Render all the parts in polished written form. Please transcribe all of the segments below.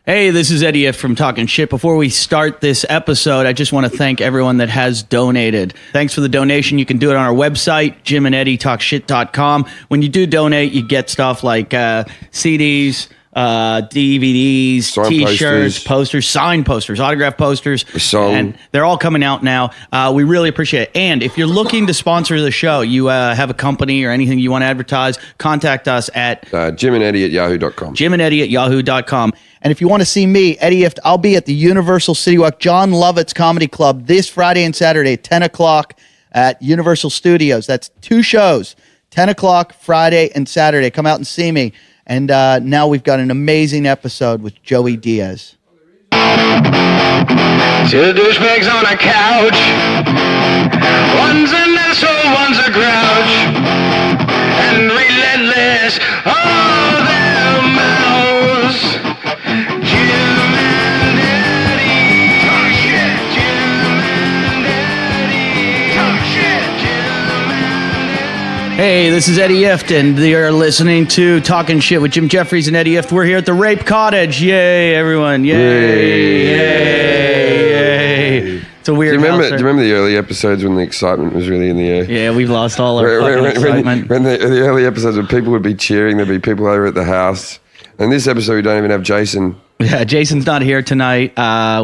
Hey, this is Eddie F. from Talking Shit. Before we start this episode, I just want to thank everyone that has donated. Thanks for the donation. You can do it on our website, jimandeddietalkshit.com. When you do donate, you get stuff like CDs, DVDs, Sign T-shirts, posters, signed posters, autographed posters. A song. And they're all coming out now. We really appreciate it. And if you're looking to sponsor the show, you have a company or anything you want to advertise, contact us at jimandeddie@yahoo.com. jimandeddie@yahoo.com. And if you want to see me, Eddie F., I'll be at the Universal City Walk John Lovett's Comedy Club this Friday and Saturday, 10 o'clock at Universal Studios. That's 2 shows, 10 o'clock Friday and Saturday. Come out and see me. And now we've got an amazing episode with Joey Diaz. Two douchebags on a couch. One's an asshole, one's a grouch. And relentless, oh, their mouths. Jim and Eddie talk shit. Jim and Eddie talk shit. Jim and Eddie. Hey, this is Eddie Ift, and you're listening to Talking Shit with Jim Jeffries and Eddie Ift. We're here at the Rape Cottage. Yay, everyone. Yay, yay. It's a weird Do you house, remember the early episodes when the excitement was really in the air? Yeah, we've lost all our fucking excitement. When the early episodes when people would be cheering, there'd be people over at the house. And this episode, we don't even have Jason. Yeah, Jason's not here tonight.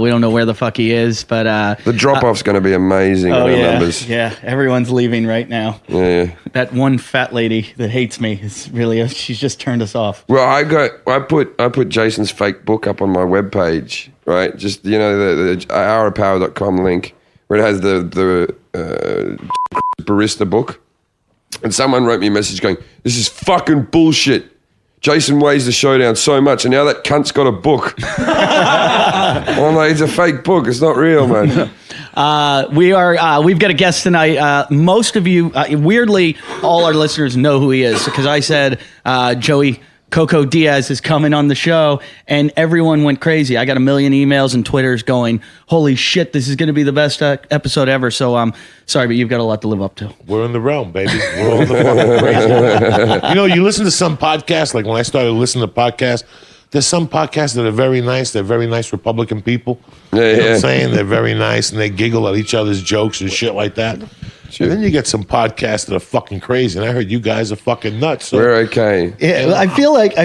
We don't know where the fuck he is, but... The drop-off's going to be amazing on our numbers. Yeah, everyone's leaving right now. Yeah. That one fat lady that hates me is really... She's just turned us off. Well, I put Jason's fake book up on my webpage, right? Just, the hourofpower.com link where it has the barista book. And someone wrote me a message going, "This is fucking bullshit. Jason weighs the show down so much, and now that cunt's got a book." And I'm like, it's a fake book. It's not real, man. We've got a guest tonight. Most of you, weirdly, all our listeners know who he is because I said Joey Coco Diaz is coming on the show, and everyone went crazy. I got a million emails and Twitters going, "Holy shit, this is going to be the best episode ever." So I'm sorry, but you've got a lot to live up to. We're in the realm, baby. We're on the fucking crazy. You listen to some podcasts, like when I started listening to podcasts, there's some podcasts that are very nice. They're very nice Republican people. Yeah, you know what I'm saying? They're very nice, and they giggle at each other's jokes and shit like that. Sure. And then you get some podcasts that are fucking crazy, and I heard you guys are fucking nuts. So. We're okay. Yeah, I feel like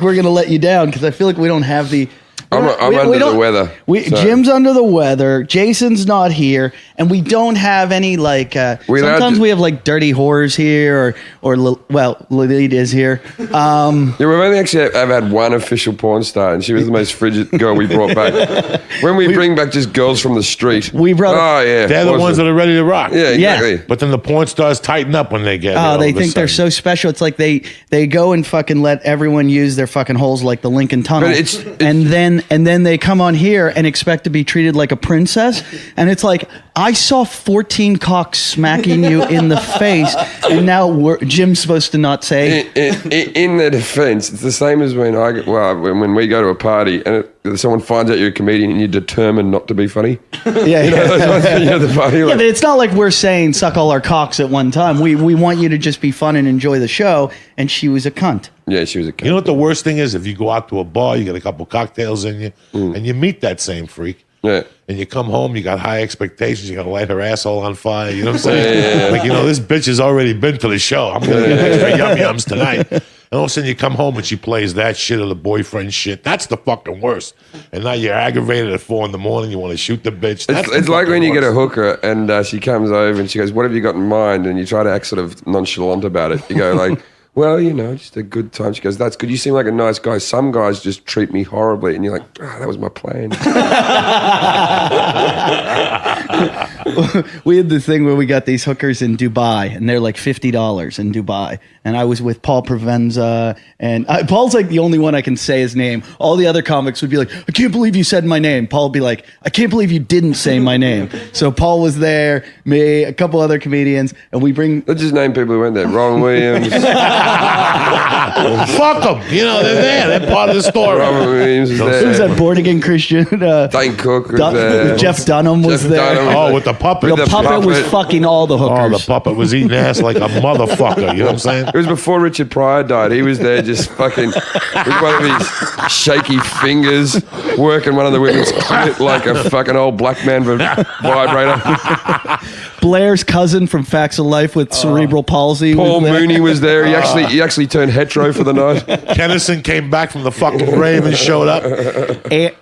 we're going to let you down because I feel like we don't have the... I'm under the weather. Jim's under the weather. Jason's not here, and we don't have any sometimes we have like dirty whores here, or Lilith is here. Yeah, we've only actually ever had one official porn star, and she was the most frigid girl we brought back. When we bring back just girls from the street, we brought. Oh yeah, they're the ones that are ready to rock. Yeah, exactly. But then the porn stars tighten up when they get. Oh, they think they're so special. It's like they go and fucking let everyone use their fucking holes like the Lincoln Tunnel, and then they come on here and expect to be treated like a princess. And it's like, I saw 14 cocks smacking you in the face, and now Jim's supposed to not say. In their defense, it's the same as when when we go to a party and someone finds out you're a comedian and you're determined not to be funny. Yeah, the party, yeah, but it's not like we're saying suck all our cocks at one time. We want you to just be fun and enjoy the show. And she was a cunt. Yeah, she was a cunt. You know what the worst thing is? If you go out to a bar, you get a couple cocktails in you, and you meet that same freak. Yeah. And you come home, you got high expectations, you got to light her asshole on fire. You know what I'm saying? Like, this bitch has already been to the show. I'm going to get extra yum-yums tonight. And all of a sudden you come home and she plays that shit or the boyfriend shit. That's the fucking worst. And now you're aggravated at 4 a.m. You want to shoot the bitch. It's like when you get a hooker and she comes over and she goes, "What have you got in mind?" And you try to act sort of nonchalant about it. You go like, "Well, just a good time." She goes, "That's good. You seem like a nice guy. Some guys just treat me horribly." And you're like, "That was my plan." We had this thing where we got these hookers in Dubai, and they're like $50 in Dubai. And I was with Paul Provenza, and Paul's like the only one I can say his name. All the other comics would be like, "I can't believe you said my name." Paul would be like, "I can't believe you didn't say my name." So Paul was there, me, a couple other comedians, and we bring... Let's just name people who went there. Ron Williams. Fuck them. They're there. They're part of the story. Robert Williams was there. Who's that Born Again Christian? Dane Cook was there. Jeff Dunham was there. Oh, with the puppet. The puppet was fucking all the hookers. Oh, the puppet was eating ass like a motherfucker. You know what I'm saying? It was before Richard Pryor died. He was there just fucking with one of his shaky fingers working one of the women's clit like a fucking old black man vibrator. Blair's cousin from Facts of Life with cerebral palsy. Paul was there. Mooney was there. He actually turned hetero for the night. Kennison came back from the fucking grave and showed up.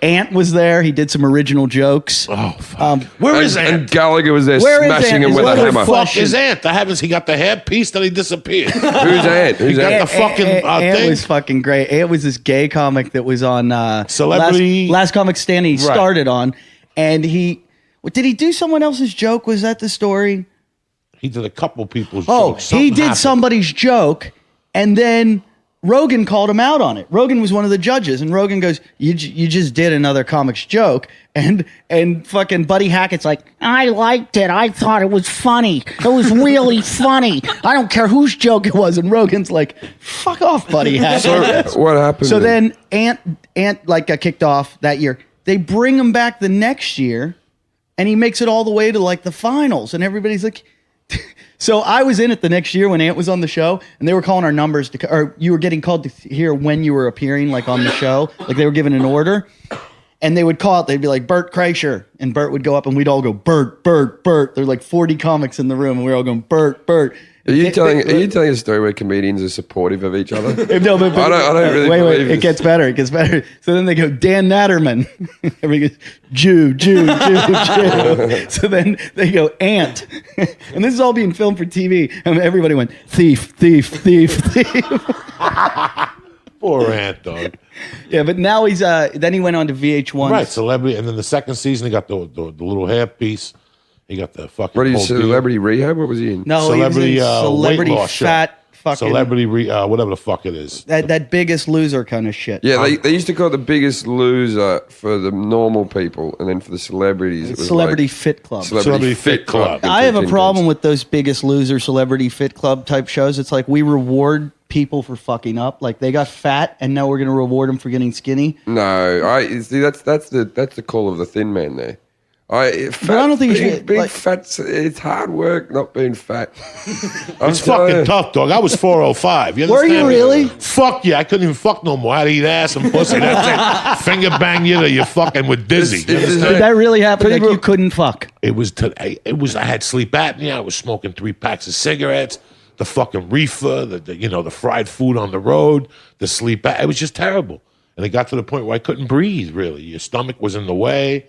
Ant was there. He did some original jokes. Oh, fuck. Where is Ant? And Gallagher was there Where is smashing Ant? him with Where a the hammer. Fuck is Ant? I haven't. He got the hair piece, then he disappeared. Who's Ant? Who's got Ant? the fucking Ant thing. was fucking great. Ant was this gay comic that was on Celebrity- Last Comic Stand. He Right. started on, and did he do someone else's joke? Was that the story? He did a couple people's Oh, jokes. he Something did happened. somebody's joke, and then Rogan called him out on it. Rogan was one of the judges, and Rogan goes, "You just did another comic's joke," and fucking Buddy Hackett's like, "I liked it. I thought it was funny. It was really funny. I don't care whose joke it was." And Rogan's like, "Fuck off, Buddy Hackett." So what happened? So then Ant like got kicked off that year. They bring him back the next year, and he makes it all the way to like the finals, and everybody's like. So I was in it the next year when Ant was on the show, and they were calling our numbers or you were getting called to hear when you were appearing, like on the show, like they were given an order, and they would call out. They'd be like Bert Kreischer, and Bert would go up, and we'd all go Bert, Bert, Bert. There's like 40 comics in the room, and we were all going Bert, Bert. Are you telling a story where comedians are supportive of each other? No, but I don't really wait. believe It this. gets better. It gets better. So then they go Dan Natterman. Everybody goes Jew. So then they go Ant, and this is all being filmed for TV. And everybody went thief. Poor Ant, dog. Yeah, but now he's then he went on to VH1. Right, celebrity, and then the second season he got the little hair piece. He got the fucking. What are you, whole deal. Celebrity Rehab? What was he in? No, Celebrity, he was in Celebrity weight loss show. Fat fucking Celebrity, whatever the fuck it is. that Biggest Loser kind of shit. Yeah, they used to call it the Biggest Loser for the normal people, and then for the celebrities, it was Celebrity like Fit Club. Celebrity Fit Club. I have a problem with those Biggest Loser, Celebrity Fit Club type shows. It's like we reward people for fucking up. Like they got fat, and now we're going to reward them for getting skinny. No, I see. That's the call of the thin man there. I don't think you should, being like- fat. It's hard work not being fat. It's fucking tough, dog. I was 405. You Were you understand? really? Fuck yeah. I couldn't even fuck no more. I had to eat ass and pussy. That's it. Finger bang you till you're fucking with dizzy. You understand? Did that really happen? Like People- you couldn't fuck? It was I had sleep apnea. I was smoking 3 packs of cigarettes, the fucking reefer, the fried food on the road, the sleep it was just terrible. And it got to the point where I couldn't breathe, really. Your stomach was in the way.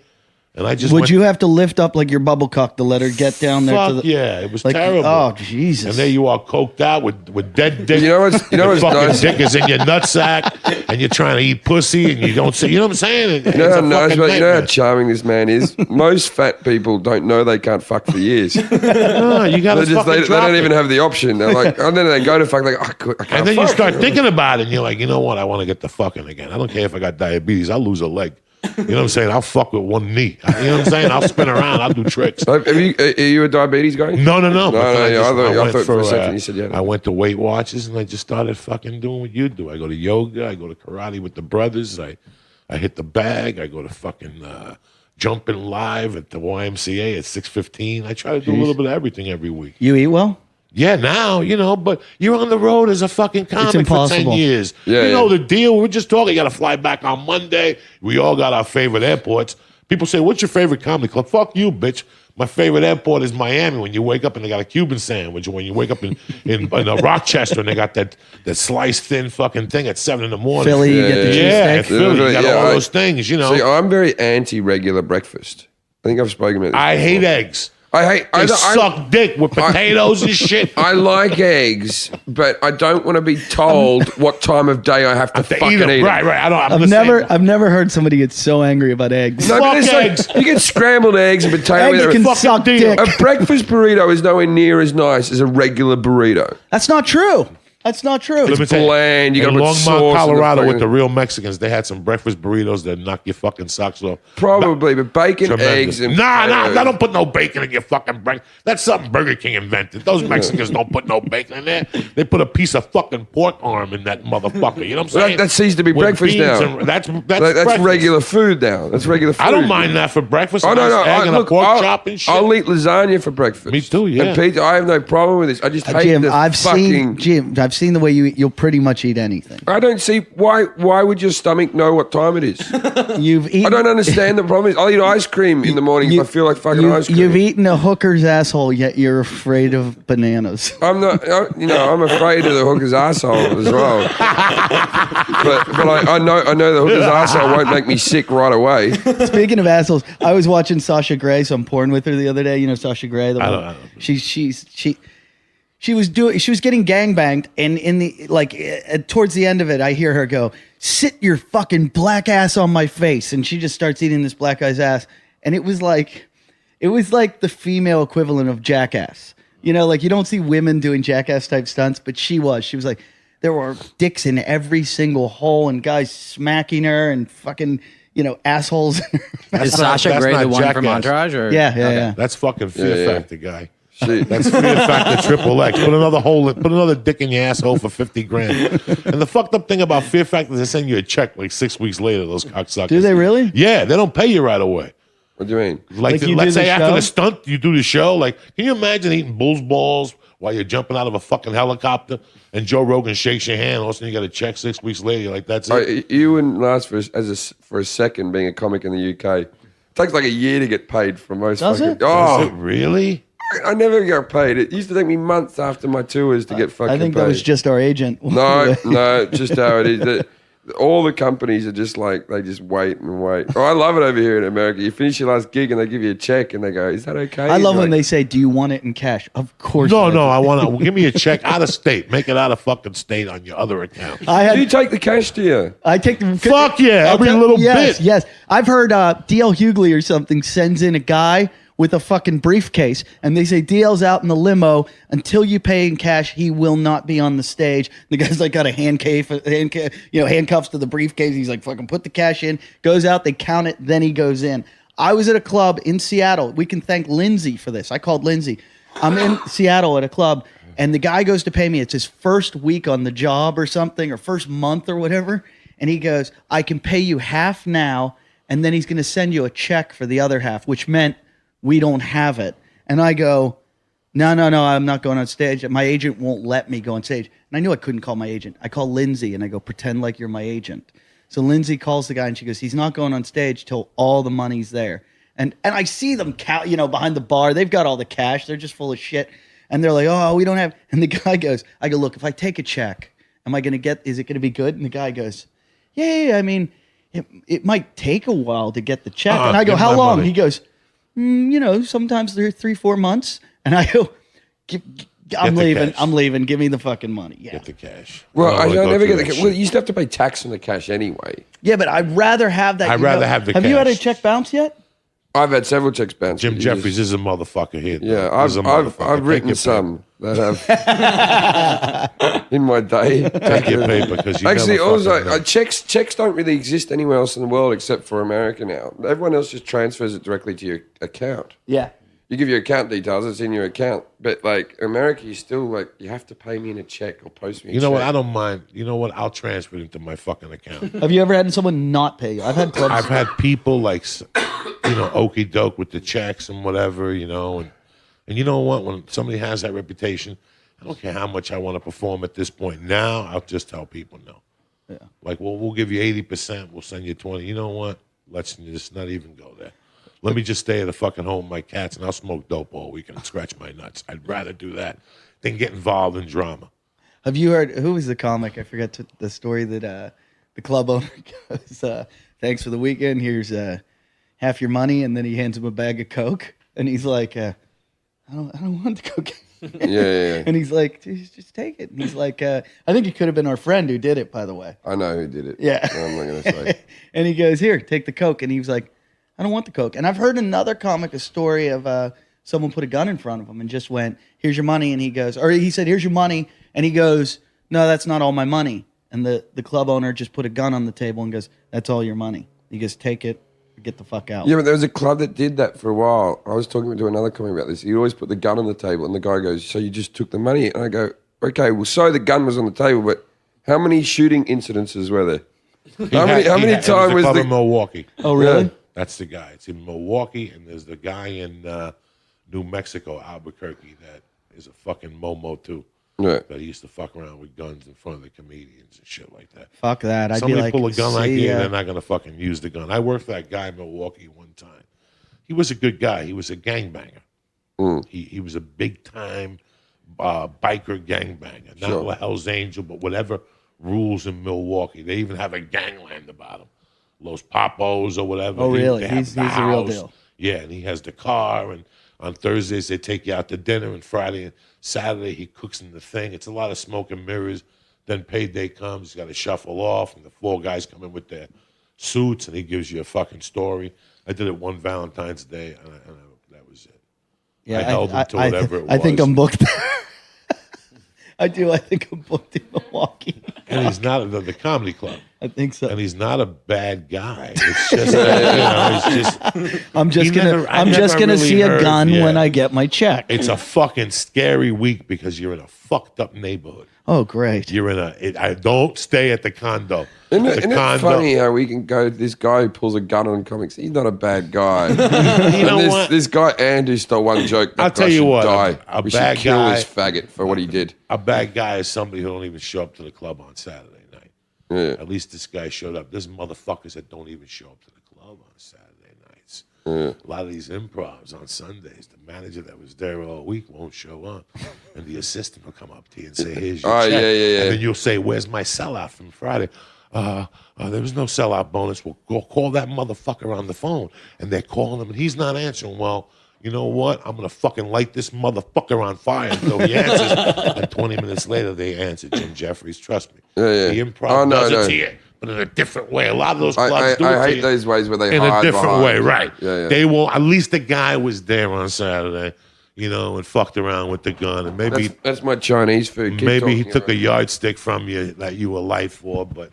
And I just Would you have to lift up like your bubble cock to let her get down there? Fuck to the, yeah, it was like, terrible. Oh Jesus! And there you are, coked out with dead dick. You know what's Your fucking nice? dick is in your nutsack, and you're trying to eat pussy, and you don't say. You know what I'm saying? You know how nice, but you know how nightmare. charming this man is. Most fat people don't know they can't fuck for years. No, you got to They don't even have the option. They're like, and then they go to fuck. Like, I can't. And then fuck. you start thinking about it, and you're like, you know what? I want to get the fucking again. I don't care if I got diabetes. I'll lose a leg. You know what I'm saying? I'll fuck with one knee. You know what I'm saying? I'll spin around. I'll do tricks. Are you a diabetes guy? No. No, yeah, I went thought for a second you said yeah. I went to Weight Watchers and I just started fucking doing what you do. I go to yoga. I go to karate with the brothers. I hit the bag. I go to fucking jumping live at the YMCA at 6:15. I try to do a little bit of everything every week. You eat well? Yeah, now, but you're on the road as a fucking comic for 10 impossible. years. Yeah, you know yeah. the deal. We're just talking. You got to fly back on Monday. We all got our favorite airports. People say, what's your favorite comedy club? Fuck you, bitch. My favorite airport is Miami when you wake up and they got a Cuban sandwich. Or when you wake up in Rochester and they got that sliced thin fucking thing at 7 in the morning. Philly, you get the Yeah, cheesesteak. Philly. You got Yeah, all those things, you know. See, I'm very anti-regular breakfast. I think I've spoken about this. I hate before. eggs. I They suck dick with potatoes and shit. I like eggs, but I don't want to be told what time of day I have to To fucking eat 'em. eat 'em. Right. I'm the same. I've never heard somebody get so angry about eggs. No, but Fuck it's like, eggs. you get scrambled eggs and potato. Eggs can fucking suck deal. dick. A breakfast burrito is nowhere near as nice as a regular burrito. That's not true. That's not true. Let me tell you, bland. You in gotta put Longmont, sauce in the Colorado, fucking- with the real Mexicans, they had some breakfast burritos that knock your fucking socks off. Probably, but bacon, Tremendous. eggs, and Nah, potatoes. I don't put no bacon in your fucking breakfast. That's something Burger King invented. Those Mexicans don't put no bacon in there. They put a piece of fucking pork arm in that motherfucker. You know what I'm Well, saying? that seems to be With breakfast beans now. and- that's Like, breakfast. regular food now. That's regular food. I don't mind that for breakfast. Oh A no, no! nice egg and a pork I'll, chop and shit. I'll eat lasagna for breakfast. Me too, yeah. And pizza. I have no problem with this. I just hate Jim, the I've fucking. I've seen the way you eat. You'll pretty much eat anything. I don't see why. Why would your stomach know what time it is? You've eaten. I don't understand the problem. I'll eat ice cream in the morning if I feel like fucking ice cream. You've eaten a hooker's asshole, yet you're afraid of bananas. I'm not. I'm afraid of the hooker's asshole as well. but I know the hooker's asshole won't make me sick right away. Speaking of assholes, I was watching Sasha Grey, so I'm porn with her the other day. You know Sasha Grey. I don't know. She was getting gangbanged, and in the towards the end of it, I hear her go, "Sit your fucking black ass on my face," and she just starts eating this black guy's ass, and it was like the female equivalent of Jackass. You know, like you don't see women doing Jackass type stunts, but she was like, there were dicks in every single hole, and guys smacking her, and fucking assholes. Is Sasha Grey the one from Entourage? Or? Yeah. That's fucking Fear Factor guy. Shit. That's Fear Factor triple X. Put another dick in your asshole for $50,000. And the fucked up thing about Fear Factor is they send you a check like 6 weeks later. Those cocksuckers. Do they really? Yeah, they don't pay you right away. What do you mean? Like you let's do the say after show? the stunt, you do the show. Like, can you imagine eating bull's balls while you're jumping out of a fucking helicopter and Joe Rogan shakes your hand? All of a sudden, you got a check 6 weeks later. You're like, that's it. You wouldn't last for a second being a comic in the UK. It takes like a year to get paid for most. Does fucking, it? Does Oh, it really? I never got paid. It used to take me months after my tours to get fucking I think paid. that was just our agent. No, just how it is. All the companies are just like, they just wait and wait. Oh, I love it over here in America. You finish your last gig and they give you a check and they go, is that okay? I love You're when like, they say, "Do you want it in cash?" Of course. No, I do. I want to give me a check out of state. Make it out of fucking state on your other account. do you take the cash to you? I take the Fuck yeah, every little yes, bit. Yes, I've heard DL Hughley or something sends in a guy with a fucking briefcase, and they say DL's out in the limo until you pay in cash. He will not be on the stage. The guy's like got a handcuffs to the briefcase. He's like, fucking put the cash in. Goes out, they count it, then he goes in. I was at a club in Seattle. We can thank Lindsay for this. I called Lindsay. I'm in Seattle at a club, and the guy goes to pay me. It's his first week on the job or something, or first month or whatever. And he goes, "I can pay you half now, and then he's going to send you a check for the other half," which meant we don't have it. And I go, no, I'm not going on stage. My agent won't let me go on stage. And I knew I couldn't call my agent. I call Lindsay and I go, pretend like you're my agent. So Lindsay calls the guy and she goes, he's not going on stage till all the money's there. And I see them count, behind the bar. They've got all the cash. They're just full of shit. And they're like, oh, we don't have. And the guy goes, I go, look, if I take a check, is it going to be good? And the guy goes, yeah, I mean, it might take a while to get the check. And I go, how long? Money. He goes, sometimes they're 3-4 months. And I go, I'm leaving. Give me the fucking money. Yeah. Get the cash. Well, I go never through get the that cash. shit. Well, you used to have to pay tax on the cash anyway. Yeah, but I'd rather have that. I'd rather have the Have you had a cash. check bounce yet? I've had several checks bounced. Jim but Jeffries is a motherfucker here. Yeah, He's a I've motherfucker. written Take your some that have in my day. Take your paper because you Actually, never also fucking know. checks don't really exist anywhere else in the world except for America now. Everyone else just transfers it directly to your account. Yeah. You give your account details; it's in your account. But like America, you still you have to pay me in a check or post me. You know what? I don't mind. You know what? I'll transfer it into my fucking account. Have you ever had someone not pay you? I've had clubs. I've had people okey doke with the checks and whatever, and you know what? When somebody has that reputation, I don't care how much I want to perform at this point. Now I'll just tell people no. Yeah. Like, well, we'll give you 80%. We'll send you 20. You know what? Let's just not even go there. Let me just stay at the fucking home with my cats and I'll smoke dope all weekend and scratch my nuts. I'd rather do that than get involved in drama. Have you heard, who was the comic? I forgot the story that the club owner goes, thanks for the weekend. Here's half your money. And then he hands him a bag of Coke. And he's like, I don't want the cocaine. Yeah. And he's like, just take it. And he's like, I think it could have been our friend who did it, by the way. I know who did it. Yeah. I'm not going to say. And he goes, here, take the Coke. And he was like, I don't want the Coke. And I've heard another comic, a story of someone put a gun in front of him and just went, here's your money. And he goes, or he said, here's your money. And he goes, no, that's not all my money. And the club owner just put a gun on the table and goes, that's all your money. He goes, take it, get the fuck out. Yeah, but there was a club that did that for a while. I was talking to another comic about this. He always put the gun on the table, and the guy goes, so you just took the money? And I go, okay, well, so the gun was on the table, but how many shooting incidences were there? How many times was club the... in Milwaukee? Oh, really? Yeah. That's the guy. It's in Milwaukee, and there's the guy in New Mexico, Albuquerque, that is a fucking Momo too. Yeah. But he used to fuck around with guns in front of the comedians and shit like that. Fuck that. I'd Somebody be like, pull a gun like see you, ya. they're not going to fucking use the gun. I worked for that guy in Milwaukee one time. He was a good guy. He was a gangbanger. He was a big-time biker gangbanger. Not a Hell's Angel, but whatever rules in Milwaukee. They even have a gangland about him. Los Papos or whatever. Oh, really? He's the the real house. deal. Yeah, and he has the car, and on Thursdays they take you out to dinner, and Friday and Saturday he cooks in the thing. It's a lot of smoke and mirrors. Then payday comes, he's got to shuffle off, and the 4 guys come in with their suits, and he gives you a fucking story. I did it one Valentine's Day, and that was it. Yeah, I held him to whatever it was. I think I'm booked. I do. I think I'm booked in Milwaukee. And he's not the comedy club. I think so. And he's not a bad guy. It's just, it's just. I'm just I gonna never see a really gun heard- when I get my check. It's a fucking scary week because you're in a fucked up neighborhood. Oh, great. You're in I don't stay at the condo. Isn't The it funny how we can go, this guy who pulls a gun on comics, he's not a bad guy. You know what? This guy, Andrew, stole one joke. That I'll guy tell you should what, die. a we bad should kill guy- this faggot for what he did. A bad guy is somebody who don't even show up to the club on Saturday night. Yeah. At least this guy showed up. There's motherfuckers that don't even show up to the club on Saturday nights. Yeah. A lot of these improvs on Sundays, the manager that was there all week won't show up. And the assistant will come up to you and say, here's your Oh, check. yeah. And then you'll say, where's my sellout from Friday? There was no sellout bonus. We'll go call that motherfucker on the phone. And they're calling him, and he's not answering. Well, you know what? I'm going to fucking light this motherfucker on fire until he answers. And 20 minutes later, they answer. Jim Jeffries, trust me. Yeah. The improv No, does no. it to you, but in a different way. A lot of those clubs I do it to hate you those ways where they in hide a different behind. way, right? Yeah. They will. At least the guy was there on Saturday, and fucked around with the gun, and maybe That's my Chinese food. Keep maybe he talking took a about it. yardstick from you that you were light for. But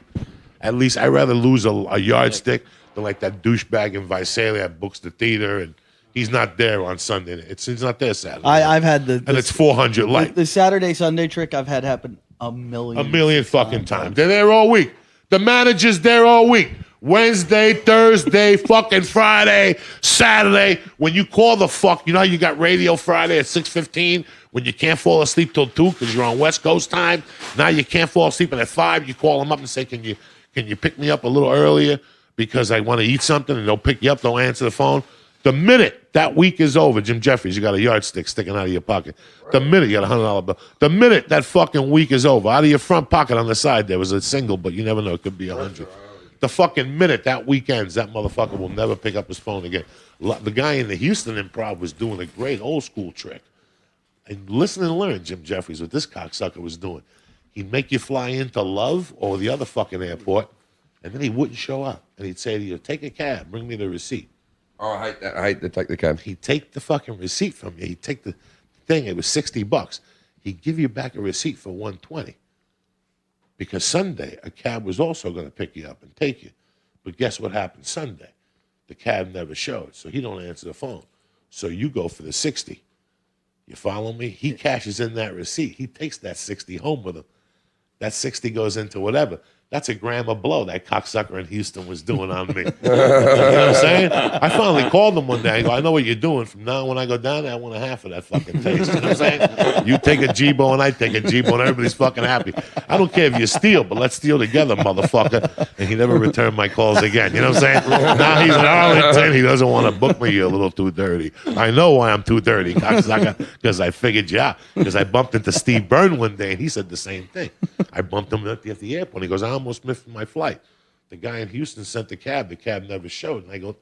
at least I'd rather lose a yardstick than like that douchebag in Visalia that books the theater and he's not there on Sunday. He's not there Saturday. I've had and it's 400 light. the Saturday Sunday trick I've had happen a million Fucking times. They're there all week. The manager's there all week. Wednesday, Thursday, fucking Friday, Saturday. When you call the fuck, you know how you got radio Friday at 6:15 when you can't fall asleep till 2 because you're on West Coast time. Now you can't fall asleep, and at 5 you call them up and say, can you pick me up a little earlier because I want to eat something, and they'll pick you up. They'll answer the phone. The minute that week is over, Jim Jeffries, you got a yardstick sticking out of your pocket. The minute you got a $100 bill. The minute that fucking week is over, out of your front pocket on the side there was a single, but you never know, it could be 100. The fucking minute that week ends, that motherfucker will never pick up his phone again. The guy in the Houston Improv was doing a great old school trick. And listen and learn, Jim Jeffries, what this cocksucker was doing. He'd make you fly into Love or the other fucking airport, and then he wouldn't show up. And he'd say to you, take a cab, bring me the receipt. Oh, I hate that. I hate to take the cab. He'd take the fucking receipt from you. He'd take the thing. It was $60. He'd give you back a receipt for $120. Because Sunday, a cab was also going to pick you up and take you. But guess what happened Sunday? The cab never showed, so he don't answer the phone. So you go for the 60. You follow me? He cashes in that receipt. He takes that 60 home with him. That 60 goes into whatever. That's a gram of blow that cocksucker in Houston was doing on me. You know what I'm saying? I finally called him one day. I go, I know what you're doing. From now on, when I go down there, I want a half of that fucking taste. You know what I'm saying? You take a G-Bo and I take a G-Bo and everybody's fucking happy. I don't care if you steal, but let's steal together, motherfucker. And he never returned my calls again. You know what I'm saying? Now he's in Arlington. He doesn't want to book me. You're a little too dirty. I know why I'm too dirty, cocksucker, because I figured you out. Because I bumped into Steve Byrne one day and he said the same thing. I bumped him at the airport. He goes, I almost missed my flight. The guy in Houston sent the cab. The cab never showed. And I go,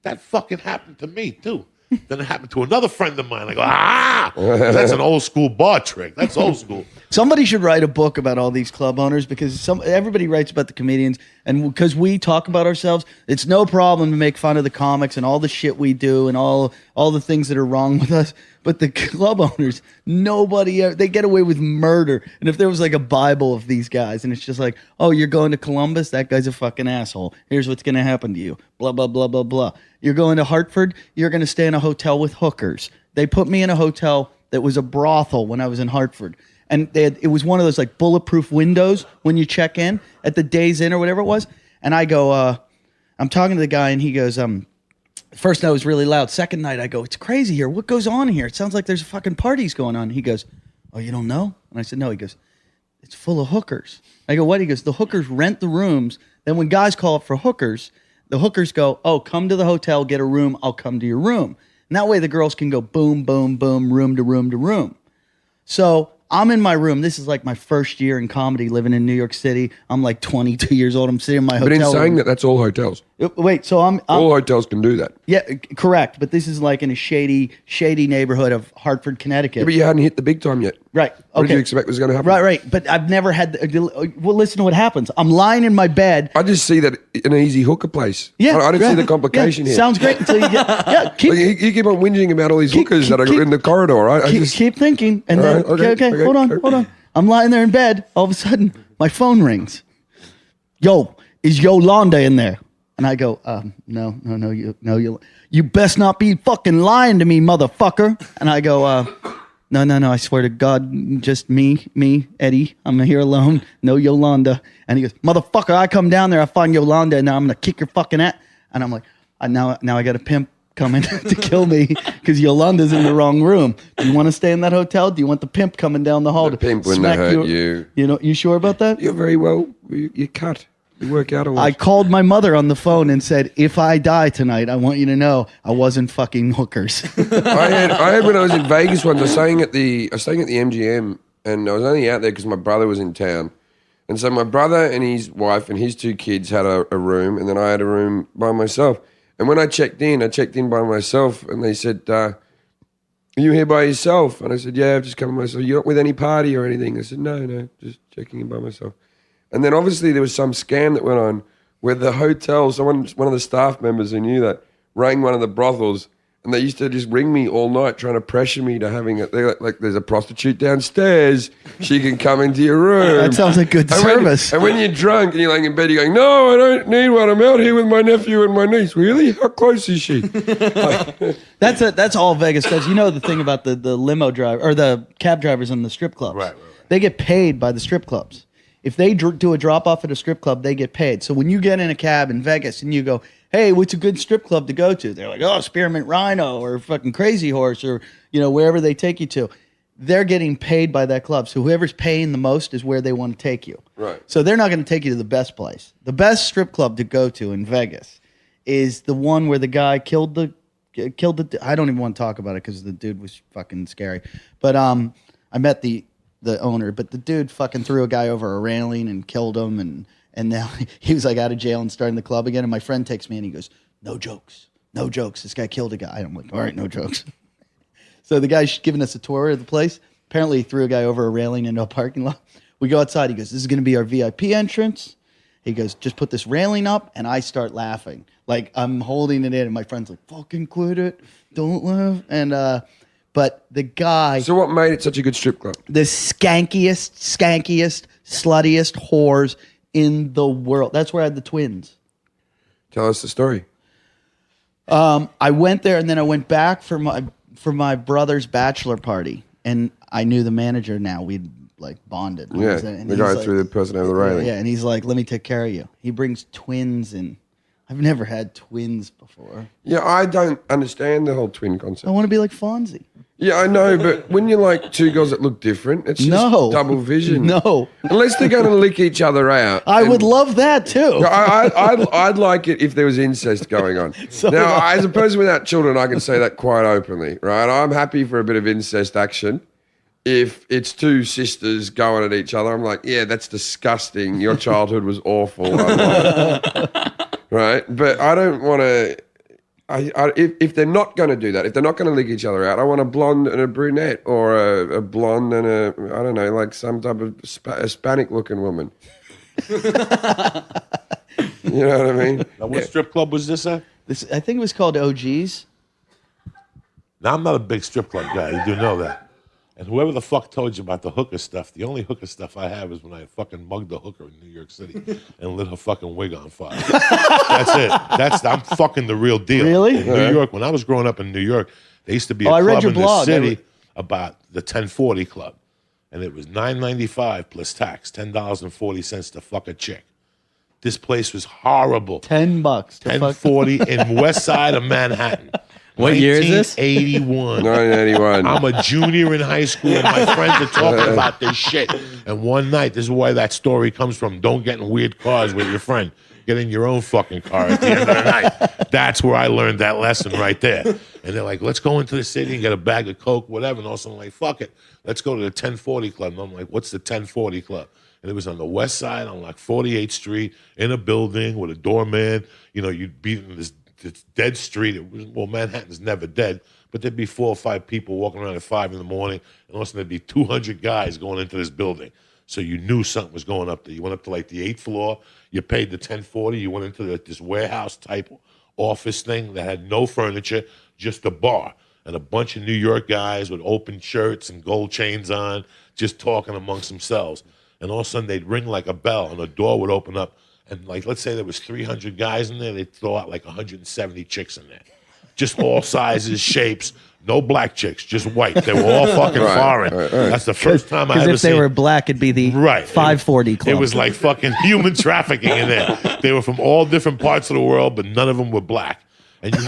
that fucking happened to me too. Then it happened to another friend of mine. I go, that's an old school bar trick. That's old school. Somebody should write a book about all these club owners because everybody writes about the comedians, and because we talk about ourselves, it's no problem to make fun of the comics and all the shit we do and all the things that are wrong with us. But the club owners, they get away with murder. And if there was like a Bible of these guys, and it's just like, oh, you're going to Columbus? That guy's a fucking asshole. Here's what's going to happen to you. Blah, blah, blah, blah, blah. You're going to Hartford? You're going to stay in a hotel with hookers. They put me in a hotel that was a brothel when I was in Hartford. And it was one of those like bulletproof windows when you check in at the Days Inn or whatever it was. And I go, I'm talking to the guy, and he goes, first night it was really loud. Second night I go, it's crazy here. What goes on here? It sounds like there's fucking parties going on. He goes, "Oh, you don't know?" And I said, "No." He goes, "It's full of hookers." I go, "What?" He goes, "The hookers rent the rooms. Then when guys call up for hookers, the hookers go, 'Oh, come to the hotel, get a room. I'll come to your room.' And that way the girls can go boom, boom, boom, room to room to room." So I'm in my room. This is like my first year in comedy, living in New York City. I'm like 22 years old. I'm sitting in my hotel. But in saying room. that's all hotels. Wait, so I'm All hotels can do that. yeah, correct. But this is like in a shady neighborhood of Hartford, Connecticut. Yeah, but you hadn't hit the big time yet. Right. What Okay. did you expect was going to happen? Right. But I've never had. Well, listen to what happens. I'm lying in my bed. I just see that an easy hooker place. Yeah, I didn't right. see the complication Yeah, here. Sounds great until you get. Yeah, keep, Like, you keep on whinging about all these hookers that are in the corridor, right? keep thinking, and All then right, okay, hold on. I'm lying there in bed. All of a sudden, my phone rings. Yo, is Yolanda in there? And I go, no, you best not be fucking lying to me, motherfucker. And I go, no, I swear to God, just me, Eddie. I'm here alone. No Yolanda. And he goes, motherfucker, I come down there, I find Yolanda, and now I'm gonna kick your fucking ass. And I'm like, now I got a pimp coming to kill me because Yolanda's in the wrong room. Do you want to stay in that hotel? Do you want the pimp coming down the hall The to pimp wouldn't smack have hurt you. You know, you sure about that? You're very well. You cut. You work out a lot. I called my mother on the phone and said, if I die tonight, I want you to know I wasn't fucking hookers. I had when I was in Vegas once. I was staying at the MGM, and I was only out there because my brother was in town. And so my brother and his wife and his 2 kids had a room, and then I had a room by myself. And when I checked in by myself, and they said, "Are you here by yourself?" And I said, "Yeah, I've just come by myself." "You're not with any party or anything?" I said, No, just checking in by myself." And then obviously there was some scam that went on where the hotel, one of the staff members who knew that, rang one of the brothels, and they used to just ring me all night trying to pressure me to having it. They're like, "There's a prostitute downstairs. She can come into your room." That sounds like good service. And when you're drunk and you're laying in bed, you're going, "No, I don't need one. I'm out here with my nephew and my niece." "Really? How close is she?" That's all Vegas does. You know the thing about the limo driver or the cab drivers in the strip clubs. Right. They get paid by the strip clubs. If they do a drop off at a strip club, they get paid. So when you get in a cab in Vegas and you go, "Hey, what's a good strip club to go to?" They're like, "Oh, Spearmint Rhino or fucking Crazy Horse or wherever they take you to." They're getting paid by that club. So whoever's paying the most is where they want to take you. Right. So they're not going to take you to the best place. The best strip club to go to in Vegas is the one where the guy killed the. I don't even want to talk about it because the dude was fucking scary. But I met the owner, but the dude fucking threw a guy over a railing and killed him, and now he was like out of jail and starting the club again. And my friend takes me and he goes, no jokes. This guy killed a guy. And I'm like, all right, no jokes. So the guy's giving us a tour of the place. Apparently he threw a guy over a railing into a parking lot. We go outside. He goes, "This is going to be our VIP entrance." He goes, "Just put this railing up." And I start laughing. Like I'm holding it in. And my friend's like, "Fucking quit it. Don't laugh." And, but the guy. So what made it such a good strip club? The skankiest, sluttiest whores in the world. That's where I had the twins. Tell us the story. I went there and then I went back for my brother's bachelor party, and I knew the manager now. We'd like bonded. Yeah, And the he's guy like, threw the person over the railing. Yeah, and he's like, "Let me take care of you." He brings twins in. I've never had twins before. Yeah, I don't understand the whole twin concept. I want to be like Fonzie. Yeah, I know, but when you're like 2 girls that look different, it's just double vision. No. Unless they're going to lick each other out. I would love that too. I'd like it if there was incest going on. Now, as a person without children, I can say that quite openly, right? I'm happy for a bit of incest action. If it's 2 sisters going at each other, I'm like, yeah, that's disgusting. Your childhood was awful. Right? But I don't want to... if they're not going to do that, if they're not going to lick each other out, I want a blonde and a brunette, or a blonde and I don't know, like some type of Hispanic-looking woman. You know what I mean? Now, what strip club was this at? I think it was called OG's. Now, I'm not a big strip club guy. You do know that. And whoever the fuck told you about the hooker stuff, the only hooker stuff I have is when I fucking mugged a hooker in New York City and lit her fucking wig on fire. That's it. I'm fucking the real deal. Really? In New York, when I was growing up in New York, there used to be a I read club your in the blog. city about the 1040 Club. And it was $9.95 plus tax, $10.40 to fuck a chick. This place was horrible. $10. 1040 in West Side of Manhattan. What year is this? 1981. 1981. I'm a junior in high school, and my friends are talking about this shit. And one night, this is why that story comes from. Don't get in weird cars with your friend. Get in your own fucking car at the end of the night. That's where I learned that lesson right there. And they're like, let's go into the city and get a bag of Coke, whatever. And also I'm like, fuck it. Let's go to the 1040 Club. And I'm like, what's the 1040 Club? And it was on the west side on like 48th Street in a building with a doorman. You know, you'd be in this dead street. Manhattan's never dead, but there'd be 4 or 5 people walking around at 5 in the morning. And also there'd be 200 guys going into this building. So you knew something was going up there. You went up to like the 8th floor. You paid the 1040. You went into this warehouse type office thing that had no furniture, just a bar. And a bunch of New York guys with open shirts and gold chains on, just talking amongst themselves. And all of a sudden they'd ring like a bell and a door would open up. And like, let's say there was 300 guys in there. They'd throw out like 170 chicks in there. Just all sizes, shapes. No black chicks, just white. They were all fucking foreign. Right. That's the first time I ever seen. Because if they were black, it'd be the 540 Club. It was like fucking human trafficking in there. They were from all different parts of the world, but none of them were black. And you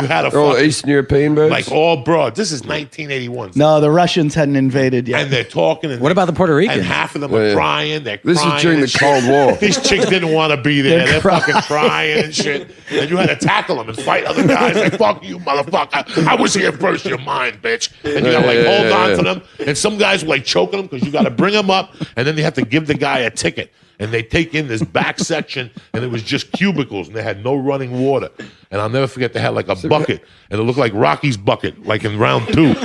had a all Eastern European birds? Like all broad. This is 1981. No, the Russians hadn't invaded yet. And they're talking. And what about the Puerto Ricans? And half of them are crying. They're this crying. Is during the Cold War. These chicks didn't want to be there. They're fucking crying and shit. And you had to tackle them and fight other guys. Like, fuck you, motherfucker. I was here first. You're mine, bitch. And you got to like hold on to them. And some guys were like choking them because you got to bring them up. And then they have to give the guy a ticket. And they take in this back section, and it was just cubicles, and they had no running water. And I'll never forget, they had like a bucket, and it looked like Rocky's bucket, like in round 2.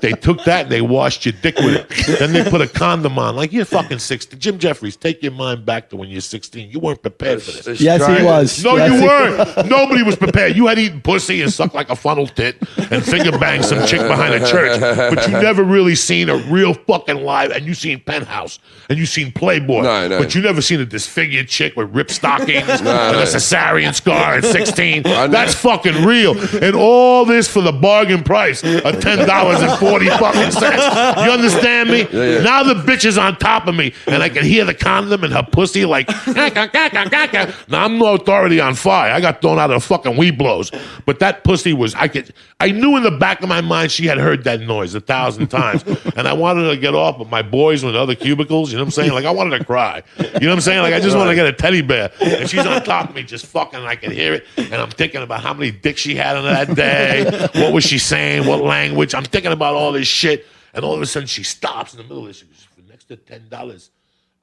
They took that, and they washed your dick with it. Then they put a condom on, like you're fucking 16. Jim Jeffries, take your mind back to when you're 16. You weren't prepared for this. Yes, he was. No, yes, you weren't. Nobody was prepared. You had eaten pussy and sucked like a funnel tit and finger banged some chick behind a church, but you never really seen a real fucking live, and you seen Penthouse, and you seen Playboy, but you never seen a disfigured chick with ripped stockings and a cesarean scar at 16. That's fucking real. And all this for the bargain price of $10.40 fucking cents. You understand me? Yeah. Now the bitch is on top of me, and I can hear the condom and her pussy like, now I'm no authority on fire. I got thrown out of the fucking weed blows. But that pussy was, I knew in the back of my mind she had heard that noise 1,000 times. And I wanted her to get off, but my boys were in other cubicles, you know what I'm saying? Like I wanted to cry. You know what I'm saying? Like I just want to get a teddy bear. And she's on top of me just fucking, and I can hear it. And I'm thinking about how many dicks she had on that day. What was she saying? What language? I'm thinking about all this shit. And all of a sudden she stops in the middle of this. She goes, for next to $10,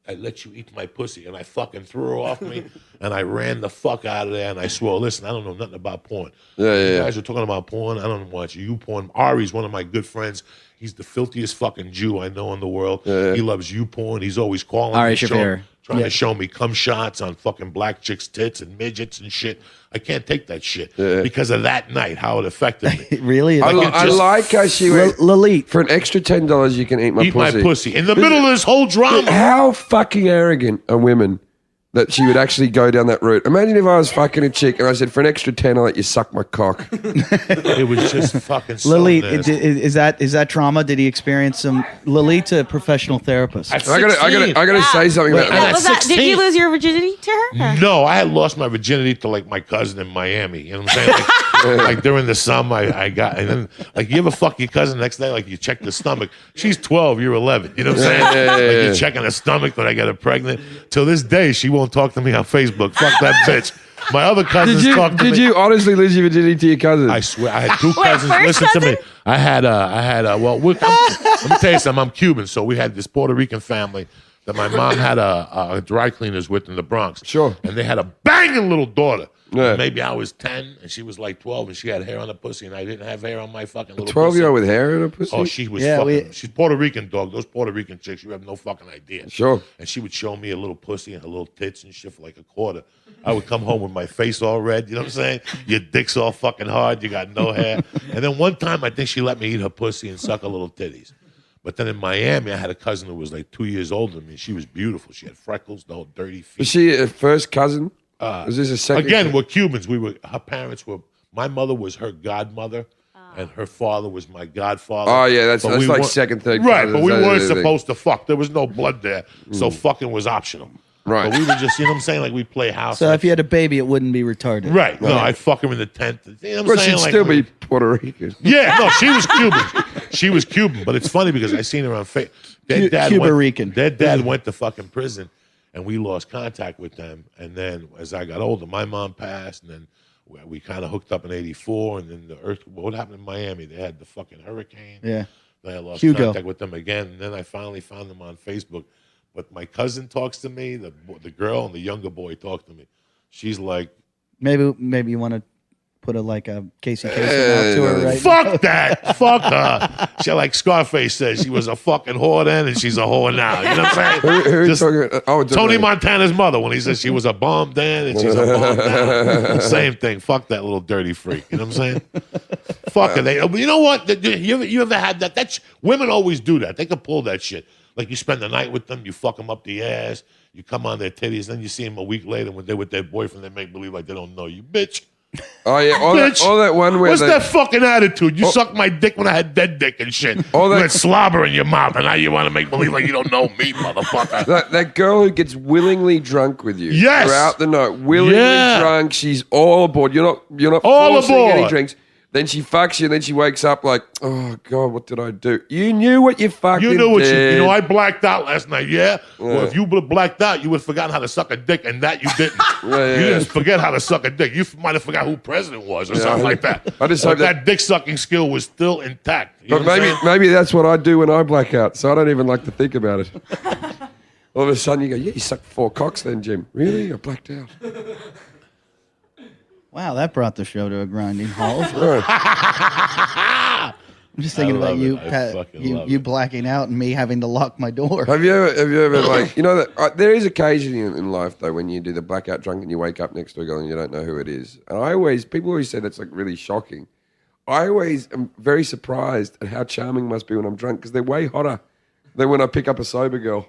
I let you eat my pussy. And I fucking threw her off me. And I ran the fuck out of there. And I swore, listen, I don't know nothing about porn. You guys are talking about porn. I don't watch you porn. Ari's one of my good friends. He's the filthiest fucking Jew I know in the world. He loves you porn. He's always calling Ari me, Shaffir. trying to show me cum shots on fucking black chicks' tits and midgets and shit. I can't take that shit because of that night, how it affected me. Really? I like how she went, Lalit. for an extra $10, you can eat my pussy. My pussy. In the middle of this whole drama. How fucking arrogant are women that she would actually go down that route? Imagine if I was fucking a chick and I said, for an extra 10, I'll let you suck my cock. It was just fucking so Lalit, nasty. is that trauma? Did he experience some? Lalit's a professional therapist. At I gotta say something about At that. Did you lose your virginity to her? No, I had lost my virginity to like my cousin in Miami. You know what I'm saying? Like during the summer, I got, and then like you ever fuck your cousin next day? Like you check the stomach. She's 12, you're 11. You know what I'm saying? Like you're checking her stomach when I get her pregnant. Till this day, she won't talk to me on Facebook. Fuck that bitch. My other cousins talk to me. Did you honestly lose your virginity to your cousin? I swear, I had 2 cousins. first Listen to cousin? me. I had well, let me tell you something. I'm Cuban, so we had this Puerto Rican family that my mom had a dry cleaners with in the Bronx. Sure. And they had a banging little daughter. Yeah. Maybe I was 10 and she was like 12 and she had hair on her pussy and I didn't have hair on my fucking little 12-year-old pussy. with hair in her pussy? Oh, she was she's Puerto Rican, dog. Those Puerto Rican chicks, you have no fucking idea. Sure. And she would show me a little pussy and her little tits and shit for like a quarter. I would come home with my face all red, you know what I'm saying? Your dick's all fucking hard, you got no hair. And then one time I think she let me eat her pussy and suck her little titties. But then in Miami, I had a cousin who was like 2 years older than me. She was beautiful. She had freckles, no dirty feet. Was she a first cousin? Was this a second? Again, we're Cubans. Her parents were. My mother was her godmother, and her father was my godfather. Oh yeah, that's like weren't- second, third. Right, cousins. but we That weren't is the thing. supposed to fuck. There was no blood there, so fucking was optional. Right. But we would just, you know what I'm saying? Like we'd play house. So if you had a baby, it wouldn't be retarded. Right. No, I'd fuck him in the tent. You know what I'm But saying? she'd Like, still be Puerto Rican. Yeah, no, she was Cuban. She was Cuban, but it's funny because I seen her on Facebook. Cuba Rican. Their dad went to fucking prison, and we lost contact with them. And then as I got older, my mom passed, and then we kind of hooked up in '84. And then the earth. What happened in Miami? They had the fucking hurricane. Yeah. Then I lost Hugo. contact with them again, and then I finally found them on Facebook. But my cousin talks to me. The girl and the younger boy talk to me. She's like, Maybe you want to put a Casey Kasem out to her right now. fuck that. Fuck her. She, like Scarface says, she was a fucking whore then and she's a whore now. You know what I'm saying? Who Just talking? Oh, Tony Montana's mother when he says she was a bomb then and she's a bomb now. Same thing. Fuck that little dirty freak. You know what I'm saying? Fuck her. You know what? You ever had that? Women always do that. They can pull that shit. Like you spend the night with them, you fuck them up the ass, you come on their titties, then you see them a week later when they're with their boyfriend, they make believe like they don't know you. Bitch. Oh yeah, all that one where What's that fucking attitude? You sucked my dick when I had dead dick and shit. All that- You had slobber in your mouth, and now you want to make believe like you don't know me, motherfucker. that girl who gets willingly drunk with you Yes. throughout the night, willingly Yeah. drunk. She's all aboard. You're not All forcing any aboard. drinks. Then she fucks you, and then she wakes up like, oh God, what did I do? You knew what you fucking You knew what did. you know. I blacked out last night. Yeah. Well, if you would have blacked out, you would have forgotten how to suck a dick, and that you didn't. Yeah. You didn't forget how to suck a dick. You might have forgot who president was or something like that. I just But hope that dick sucking skill was still intact. You know But what I'm saying? maybe that's what I do when I black out, so I don't even like to think about it. All of a sudden you go, yeah, you sucked 4 cocks then, Jim. Really? I blacked out. Wow, that brought the show to a grinding halt. Right. I'm just thinking I about love you, it. I Pat, fucking you, love you it. blacking out and me having to lock my door. Have you ever like, you know, that there is occasion in life though when you do the blackout drunk and you wake up next to a girl and you don't know who it is. And people always say that's like really shocking. I always am very surprised at how charming must be when I'm drunk because they're way hotter than when I pick up a sober girl.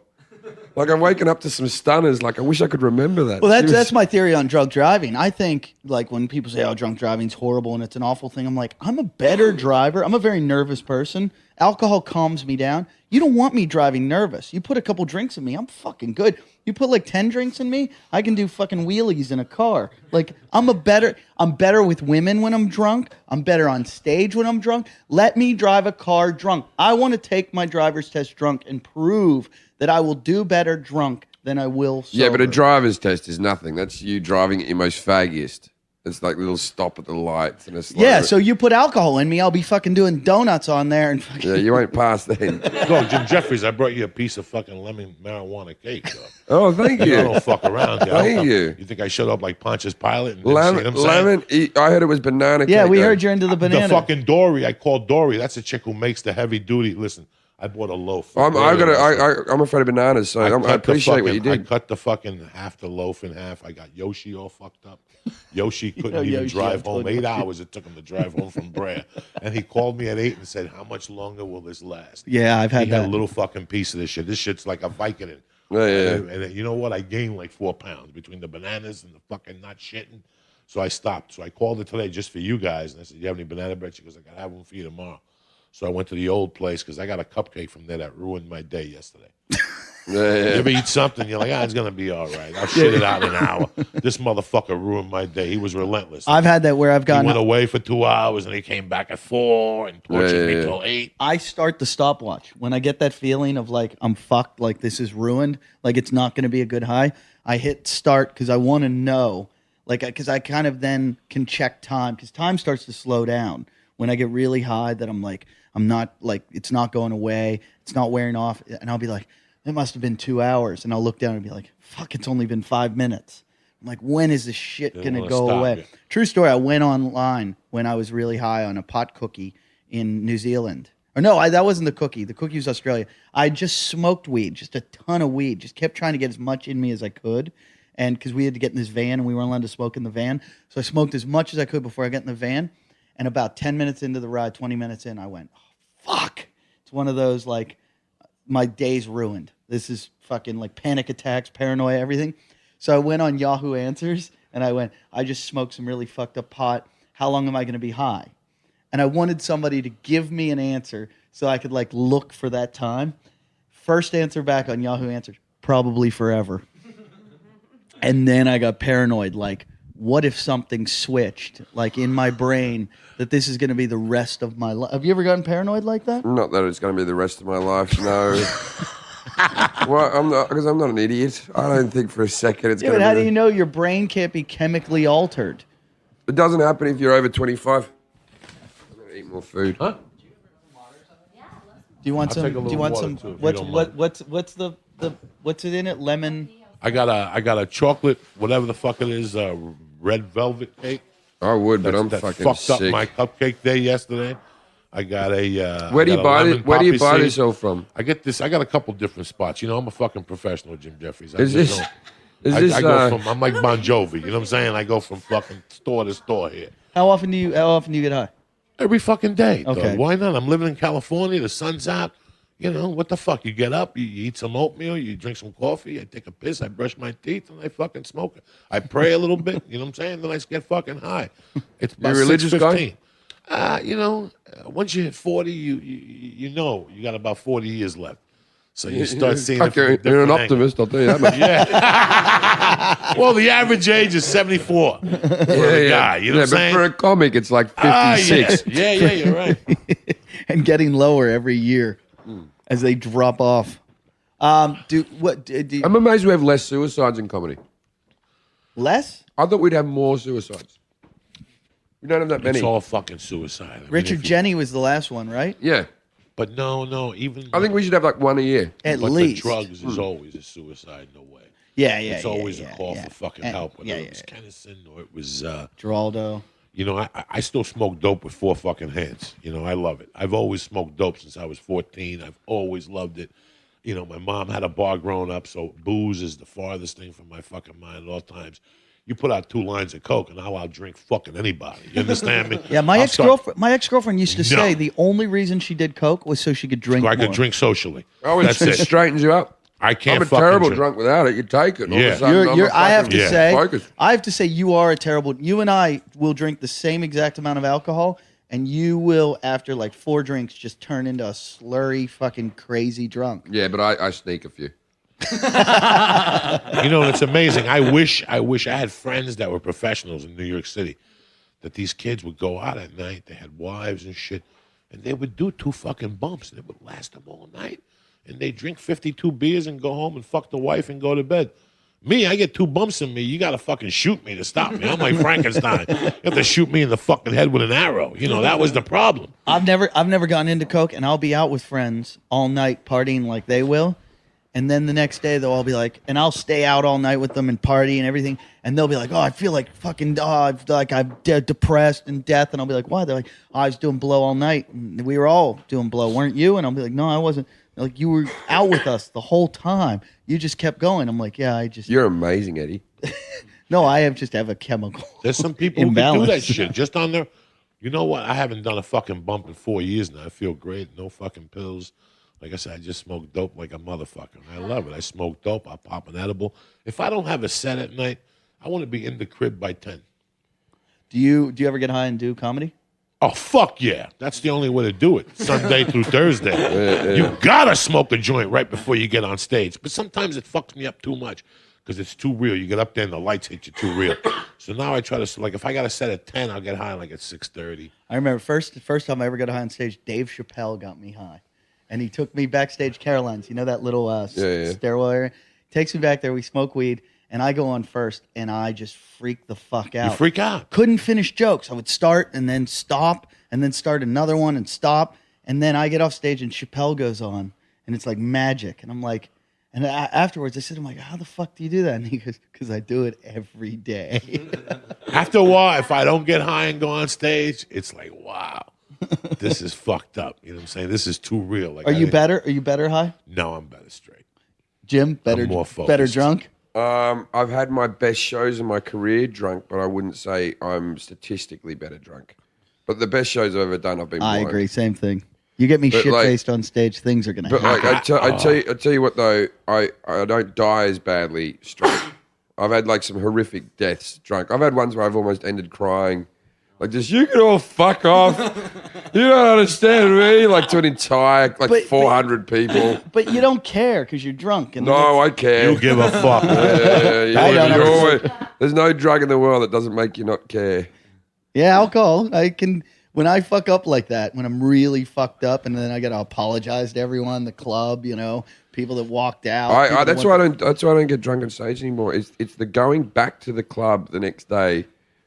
Like I'm waking up to some stunners. Like I wish I could remember that. Well, She was- that's my theory on drunk driving. I think like when people say, "Oh, drunk driving's horrible and it's an awful thing," I'm like, I'm a better driver. I'm a very nervous person. Alcohol calms me down. You don't want me driving nervous. You put a couple drinks in me, I'm fucking good. You put like 10 drinks in me, I can do fucking wheelies in a car. Like I'm better with women when I'm drunk. I'm better on stage when I'm drunk. Let me drive a car drunk. I want to take my driver's test drunk and prove that I will do better drunk than I will sober. Yeah, but a driver's test is nothing. That's you driving at your most faggiest. It's like a little stop at the lights and a slow. Yeah, so you put alcohol in me, I'll be fucking doing donuts on there and fucking... Yeah, you won't pass then. Go, Jim Jeffries, I brought you a piece of fucking lemon marijuana cake. Dog. Oh, thank I you. don't fuck around. Dog. Thank you. You think I showed up like Pontius Pilate? And didn't see what I'm saying? Lemon. I heard it was banana cake. Yeah, we though. heard you're into the banana. The fucking Dory. I called Dory. That's a chick who makes the heavy duty. Listen, I bought a loaf. I'm afraid of bananas, so I appreciate what you did. I cut the fucking half the loaf in half. I got Yoshi all fucked up. Yoshi couldn't even Yoshi, drive I told home. you. 8 hours it took him to drive home from Brea. And he called me at 8 and said, "How much longer will this last?" Yeah, I've had he had that. a little fucking piece of this shit. This shit's like a Vicodin. Yeah. And you know what? I gained like 4 pounds between the bananas and the fucking not shitting. So I stopped. So I called her today just for you guys. And I said, "You have any banana bread?" She goes, "I got to have one for you tomorrow." So I went to the old place because I got a cupcake from there that ruined my day yesterday. You ever eat something, you're like, it's going to be all right. I'll shit it out in an hour. This motherfucker ruined my day. He was relentless. I've had that where I've He gone... went away for 2 hours and he came back at 4 and tortured me Yeah. till 8. I start the stopwatch. When I get that feeling of like, I'm fucked, like this is ruined, like it's not going to be a good high, I hit start because I want to know, like, because I kind of then can check time because time starts to slow down. When I get really high, that I'm like, I'm not like, it's not going away, it's not wearing off, and I'll be like, it must have been 2 hours, and I'll look down and be like, fuck, it's only been 5 minutes. I'm like, when is this shit Doesn't gonna wanna go stop away? you. True story. I went online when I was really high on a pot cookie in New Zealand. Or no, that wasn't the cookie. The cookie was Australia. I just smoked weed, just a ton of weed. Just kept trying to get as much in me as I could. And because we had to get in this van and we weren't allowed to smoke in the van. So I smoked as much as I could before I got in the van. And about 10 minutes into the ride, 20 minutes in, I went, oh, fuck. It's one of those like, my day's ruined. This is fucking like panic attacks, paranoia, everything. So I went on Yahoo Answers and I went, I just smoked some really fucked up pot. How long am I going to be high? And I wanted somebody to give me an answer so I could like look for that time. First answer back on Yahoo Answers, probably forever. And then I got paranoid, like, what if something switched, like in my brain, that this is going to be the rest of my life? Have you ever gotten paranoid like that? Not that it's going to be the rest of my life, no. Well, because I'm not an idiot. I don't think for a second it's going to be. How do you know your brain can't be chemically altered? It doesn't happen if you're over 25. I'm going to eat more food. Huh? Do you want I'll some? take a Do you little want water, some? too, if you don't mind. What's the what's it in it? Lemon. I got a chocolate, whatever the fuck it is, red velvet cake. I would, but I'm That fucking fucked sick. up my cupcake day yesterday. I got a. Where do you buy it? Where do you buy this? yourself from? I get this. I got a couple different spots. You know, I'm a fucking professional, Jim Jeffries. Is this? I go from. I'm like Bon Jovi. You know what I'm saying? I go from fucking store to store here. How often do you get high? Every fucking day. Okay. Dog. Why not? I'm living in California. The sun's out. You know, what the fuck? You get up, you eat some oatmeal, you drink some coffee, I take a piss, I brush my teeth, and I fucking smoke it. I pray a little bit, you know what I'm saying? Then I get fucking high. It's about You a religious guy? 6:15. You know, once you hit 40, you know you got about 40 years left. So you start seeing it from a You're an different angle. optimist, I'll tell you that much. Yeah. Well, the average age is 74 for a guy. You know what I'm but saying? for a comic, it's like 56. Yeah, you're right. And getting lower every year as they drop off. I'm amazed we have less suicides in comedy. Less? I thought we'd have more suicides. We don't have that many. It's all fucking suicide. I mean, Richard Jenny was the last one, right? Yeah. But no, even. I think we should have like one a year. At but least. the drugs is always a suicide, no way. Yeah. It's always a call for fucking help. Whether Yeah, it was Kennison or it was. Geraldo. You know, I still smoke dope with 4 fucking hands. You know, I love it. I've always smoked dope since I was 14. I've always loved it. You know, my mom had a bar growing up, so booze is the farthest thing from my fucking mind at all times. You put out 2 lines of coke, and now I'll drink fucking anybody. You understand me? Yeah, my ex-girlfriend used to say the only reason she did coke was so she could drink So I more. could drink socially. Oh, That's it it. straightens you up. I can't I'm a fucking terrible drink. drunk without it. You take it. And all of Yeah. a sudden, I have to Yeah. say, focused. you are a terrible. You and I will drink the same exact amount of alcohol, and you will, after like 4 drinks, just turn into a slurry, fucking crazy drunk. Yeah, but I sneak a few. You know, it's amazing. I wish I had friends that were professionals in New York City, that these kids would go out at night. They had wives and shit, and they would do 2 fucking bumps, and it would last them all night. And they drink 52 beers and go home and fuck the wife and go to bed. Me, I get 2 bumps in me. You got to fucking shoot me to stop me. I'm like Frankenstein. You have to shoot me in the fucking head with an arrow. You know, that was the problem. I've never gotten into coke, and I'll be out with friends all night partying like they will. And then the next day they'll all be like, and I'll stay out all night with them and party and everything. And they'll be like, oh, I feel like fucking, I'm depressed and death. And I'll be like, why? They're like, oh, I was doing blow all night. And we were all doing blow, weren't you? And I'll be like, no, I wasn't. They're like, you were out with us the whole time. You just kept going. I'm like, yeah, You're amazing, Eddie. No, I just have a chemical. There's some people who can do that imbalance. shit just on their. You know what? I haven't done a fucking bump in 4 years now. I feel great. No fucking pills. Like I said, I just smoke dope like a motherfucker. I love it. I smoke dope. I pop an edible. If I don't have a set at night, I want to be in the crib by 10. Do you ever get high and do comedy? Oh, fuck yeah. That's the only way to do it. Sunday through Thursday. You gotta smoke a joint right before you get on stage. But sometimes it fucks me up too much because it's too real. You get up there and the lights hit you too real. So now I try to, like, if I got to set at 10, I'll get high like at 6:30. I remember first time I ever got high on stage, Dave Chappelle got me high. And he took me backstage Caroline's. You know that little stairwell area? Takes me back there. We smoke weed. And I go on first, and I just freak the fuck out. You freak out. Couldn't finish jokes. I would start and then stop, and then start another one and stop. And then I get off stage, and Chappelle goes on, and it's like magic. And I'm like, and afterwards I said to him, like, how the fuck do you do that? And he goes, because I do it every day. After a while, if I don't get high and go on stage, it's like, wow, this is fucked up. You know what I'm saying? This is too real. Like, Are you better high? No, I'm better straight. Jim, better, I'm more focused. better drunk? I've had my best shows in my career drunk, but I wouldn't say I'm statistically better drunk. But the best shows I've ever done, I've been blind. I agree. Same thing. You get me shit-faced on stage, things are going to happen. But like, I tell you what though, I don't die as badly straight. I've had like some horrific deaths drunk. I've had ones where I've almost ended crying. Like, just, you can all fuck off. You don't understand me. Like, to an entire, like, 400 people. But you don't care because you're drunk. And No, I care. You give a fuck. I don't There's no drug in the world that doesn't make you not care. Yeah, alcohol. When I fuck up like that, when I'm really fucked up, and then I got to apologize to everyone, the club, people that walked out. That's why I don't get drunk on stage anymore. It's the going back to the club the next day,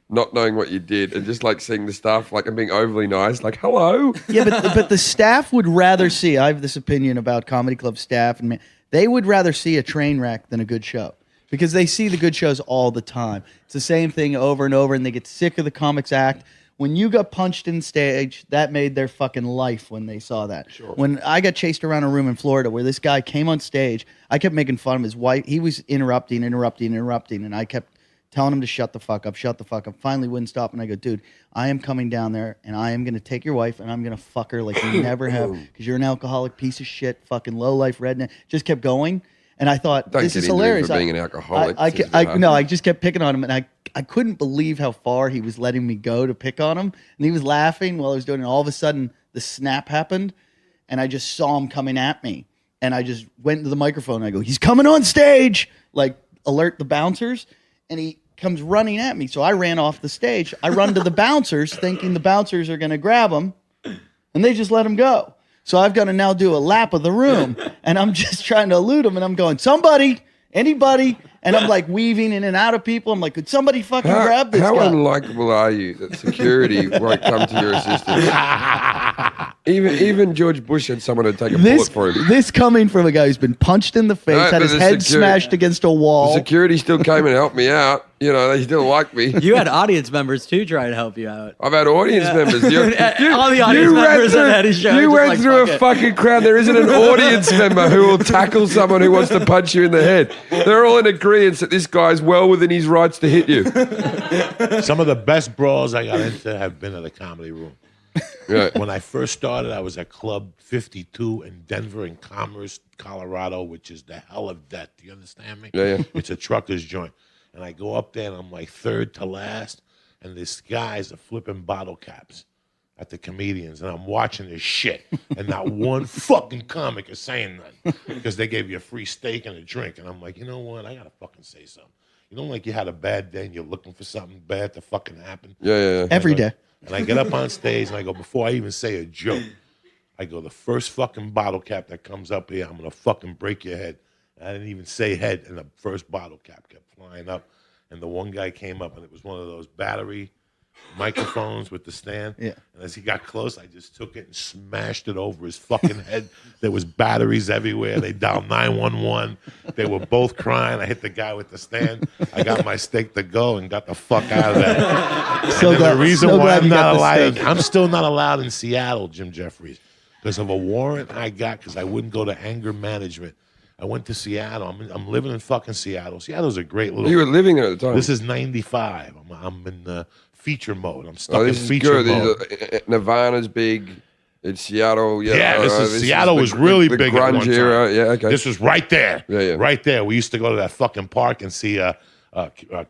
not knowing what you did, and just like seeing the stuff, like, and being overly nice, like, hello. Yeah, but the staff would rather see. I have this opinion about comedy club staff, and they would rather see a train wreck than a good show because they see the good shows all the time. It's the same thing over and over, and they get sick of the comics act. When you got punched in stage, that made their fucking life when they saw that. Sure. When I got chased around a room in Florida where this guy came on stage, I kept making fun of his wife. He was interrupting, and I kept telling him to shut the fuck up. Finally wouldn't stop, and I go, dude, I am coming down there, and I am going to take your wife, and I'm going to fuck her like you never have, because you're an alcoholic piece of shit, fucking low-life redneck. Just kept going, and I thought, this is hilarious. For being an alcoholic. I just kept picking on him, and I couldn't believe how far he was letting me go to pick on him, and he was laughing while I was doing it. All of a sudden, the snap happened, and I just saw him coming at me, and I just went into the microphone, and I go, he's coming on stage, like, alert the bouncers, and he comes running at me. So I ran off the stage. I run to the bouncers thinking the bouncers are going to grab him, and they just let him go. So I've got to now do a lap of the room, and I'm just trying to elude them, and I'm going, somebody, anybody, and I'm like weaving in and out of people. I'm like, could somebody fucking grab this How guy? unlikable are you that security won't come to your assistance? Even George Bush had someone to take a bullet for him. This coming from a guy who's been punched in the face, Right, had but his the head security- smashed against a wall. The security still came and helped me out. They still like me. You had audience members too try to help you out. I've had audience members. All the audience members that had his show. You just went like, through fuck a it. fucking crowd. There isn't an audience member who will tackle someone who wants to punch you in the head. They're all in agreement that this guy's well within his rights to hit you. Some of the best brawls I got into have been at the Comedy Room. Right. When I first started, I was at Club 52 in Denver in Commerce, Colorado, which is the hell of death. Do you understand me? Yeah. It's a trucker's joint. And I go up there, and I'm like third to last, and this guys are flipping bottle caps at the comedians, and I'm watching this shit, and not one fucking comic is saying nothing because they gave you a free steak and a drink. And I'm like, you know what? I got to fucking say something. You know, like you had a bad day and you're looking for something bad to fucking happen? Yeah. Every day. And I get up on stage and I go, before I even say a joke, I go, the first fucking bottle cap that comes up here, I'm going to fucking break your head. And I didn't even say head, and the first bottle cap kept flying up. And the one guy came up, and it was one of those battery microphones with the stand. Yeah. And as he got close, I just took it and smashed it over his fucking head. There was batteries everywhere. They dialed 911. They were both crying. I hit the guy with the stand. I got my steak to go and got the fuck out of there. The reason why I'm not allowed, I'm still not allowed in Seattle, Jim Jeffries, because of a warrant I got because I wouldn't go to anger management. I went to Seattle. I'm living in fucking Seattle. Seattle's a great little. You were living there at the time. This is 95. I'm in feature mode. I'm stuck in this is feature good. mode. Nirvana's big. It's Seattle. Seattle was really the big at one grunge time. era. Yeah, okay. This was right there. Yeah. Right there. We used to go to that fucking park and see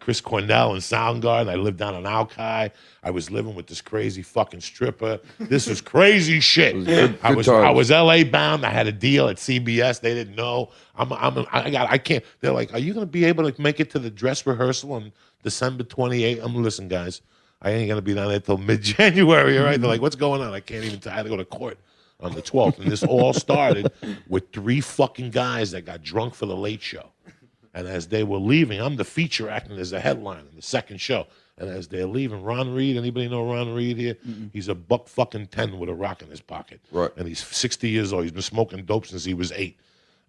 Chris Cornell and Soundgarden. I lived down in Alki. I was living with this crazy fucking stripper. This was crazy shit. Good I times. was LA bound. I had a deal at CBS. They didn't know. I can't. They're like, are you going to be able to make it to the dress rehearsal on December 28th? I'm listen, guys. I ain't going to be down there till mid-January, all right? They're like, what's going on? I can't even I had to go to court on the 12th. And this all started with 3 fucking guys that got drunk for the late show. And as they were leaving, I'm the feature acting as a headline in the second show. And as they're leaving, Ron Reed, anybody know Ron Reed here? Mm-mm. He's a $1.10 with a rock in his pocket. Right. And he's 60 years old. He's been smoking dope since he was 8.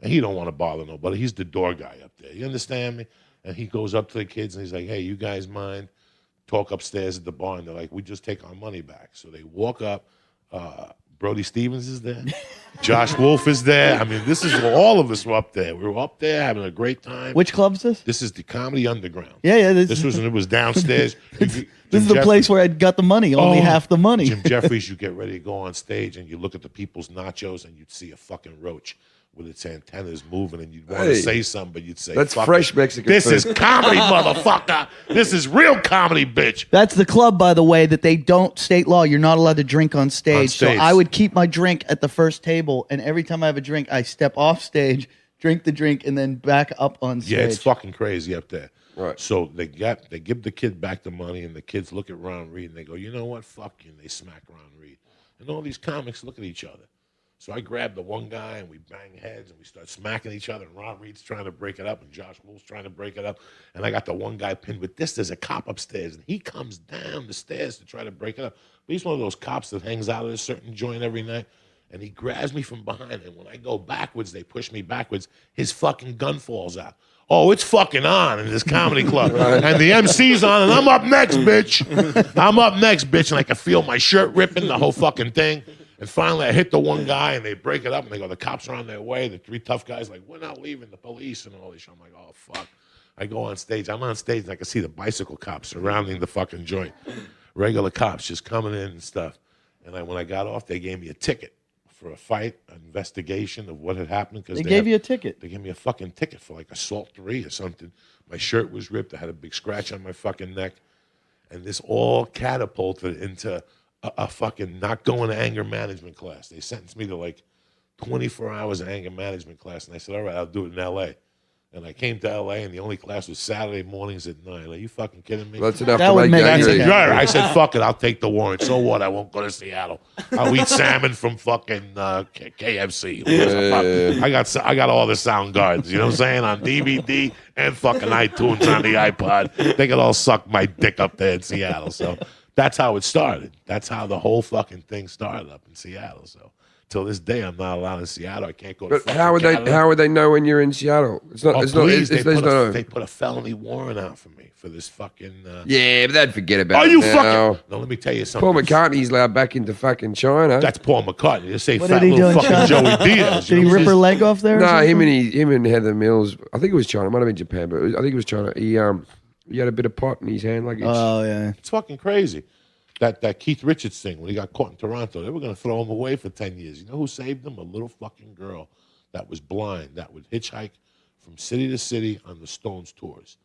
And he don't want to bother nobody. He's the door guy up there. You understand me? And he goes up to the kids and he's like, hey, you guys mind? Talk upstairs at the bar. And they're like, we just take our money back. So they walk up. Brody Stevens is there. Josh Wolf is there. I mean, this is all of us were up there. We were up there having a great time. Which club's this? This is the Comedy Underground. Yeah. This was when it was downstairs. This is the place where I got the money, only half the money. Jim Jeffries, you get ready to go on stage and you look at the people's nachos and you'd see a fucking roach with its antennas moving, and you'd want to say something, but you'd say, That's "Fuck fresh it. Mexican This food. is comedy, motherfucker. This is real comedy, bitch." That's the club, by the way, that they don't state law. You're not allowed to drink on stage. So stage. I would keep my drink at the first table, and every time I have a drink, I step off stage, drink the drink, and then back up on stage. Yeah, it's fucking crazy up there. Right. So they give the kid back the money, and the kids look at Ron Reed and they go, "You know what? Fuck you." And they smack Ron Reed. And all these comics look at each other. So I grab the one guy and we bang heads and we start smacking each other. And Ron Reed's trying to break it up and Josh Wolf's trying to break it up. And I got the one guy pinned with this. There's a cop upstairs and he comes down the stairs to try to break it up. But he's one of those cops that hangs out at a certain joint every night. And he grabs me from behind. And when I go backwards, they push me backwards. His fucking gun falls out. Oh, it's fucking on in this comedy club. And the MC's on and I'm up next, bitch. I'm up next, bitch. And I can feel my shirt ripping, the whole fucking thing. And finally, I hit the one guy, and they break it up, and they go, "The cops are on their way." The three tough guys like, "We're not leaving, the police," and all this shit. I'm like, "Oh, fuck." I go on stage. I'm on stage, and I can see the bicycle cops surrounding the fucking joint. Regular cops just coming in and stuff. And when I got off, they gave me a ticket for a fight, an investigation of what had happened. They gave you a ticket. They gave me a fucking ticket for like assault 3 or something. My shirt was ripped. I had a big scratch on my fucking neck. And this all catapulted into a fucking not going to anger management class. They sentenced me to like 24 hours of anger management class. And I said, all right, I'll do it in L.A. And I came to L.A. and the only class was Saturday mornings at 9. Are you fucking kidding me? That's enough That to would make you make angry. sense. Right. I said, fuck it, I'll take the warrant. So what? I won't go to Seattle. I'll eat salmon from fucking KFC. I got all the sound guards, you know what I'm saying, on DVD and fucking iTunes on the iPod. They could all suck my dick up there in Seattle. So that's how it started. That's how the whole fucking thing started up in Seattle. So till this day, I'm not allowed in Seattle. I can't go to But how would they know when you're in Seattle? It's not. Oh, it's not. please, It's, they put a felony warrant out for me for this fucking. Yeah, but they'd forget about Are it you now. fucking? No, let me tell you something. Paul McCartney's allowed back into fucking China. That's Paul McCartney. They say What fat did he do little in fucking China? Joey Diaz. Did he rip her leg off there? or No, something? him and Heather Mills. I think it was China. It might have been Japan, but I think it was China. He had a bit of pot in his hand, like Oh yeah. It's fucking crazy. That Keith Richards thing when he got caught in Toronto, they were going to throw him away for 10 years. You know who saved him? A little fucking girl that was blind that would hitchhike from city to city on the Stones tours.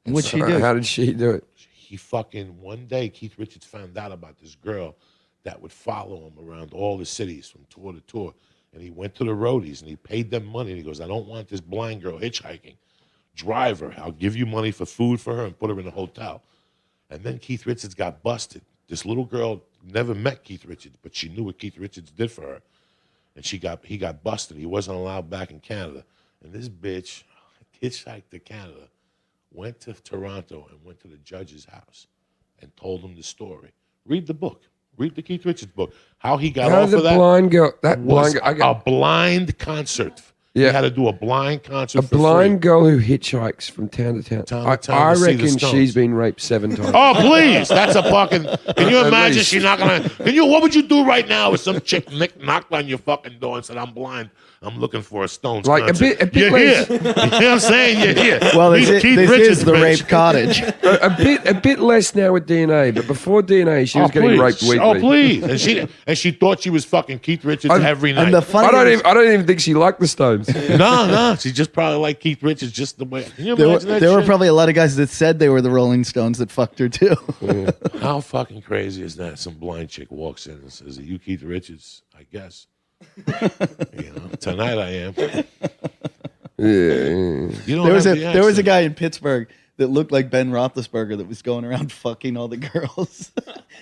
What'd she do? How did she do it? He fucking, one day, Keith Richards found out about this girl that would follow him around all the cities from tour to tour. And he went to the roadies and he paid them money. And he goes, I don't want this blind girl hitchhiking. Drive her. I'll give you money for food for her and put her in a hotel. And then Keith Richards got busted. This little girl never met Keith Richards, but she knew what Keith Richards did for her. And he got busted. He wasn't allowed back in Canada. And this bitch hitchhiked to Canada, went to Toronto, and went to the judge's house and told him the story. Read the book. Read the Keith Richards book. How he got How off did of the that blind girl? That was blind girl. a blind concert. Yeah. He had to do a blind concert A for blind free. girl who hitchhikes from town to town. Town to town I to see the reckon Stones. she's been raped 7 times. Oh, please. That's a fucking... Can you At imagine least. she's not going to... What would you do right now if some chick knocked on your fucking door and said, I'm blind, I'm looking for a Stones Like, a concert. bit You're less- here. You know what I'm saying? You're here. Well, Meet this Keith is Richards, the bitch. rape cottage. a bit less now with DNA, but before DNA, she was getting please. raped weekly. Oh, please. And she thought she was fucking Keith Richards every night. And the funny I don't even think she liked the Stones. No. She just probably liked Keith Richards just the way... Can you there imagine that were shit? probably a lot of guys that said they were the Rolling Stones that fucked her too. How fucking crazy is that? Some blind chick walks in and says, "Are you Keith Richards?" I guess. Tonight I am. You don't There was have a the there was a accent. guy in Pittsburgh that looked like Ben Roethlisberger that was going around fucking all the girls.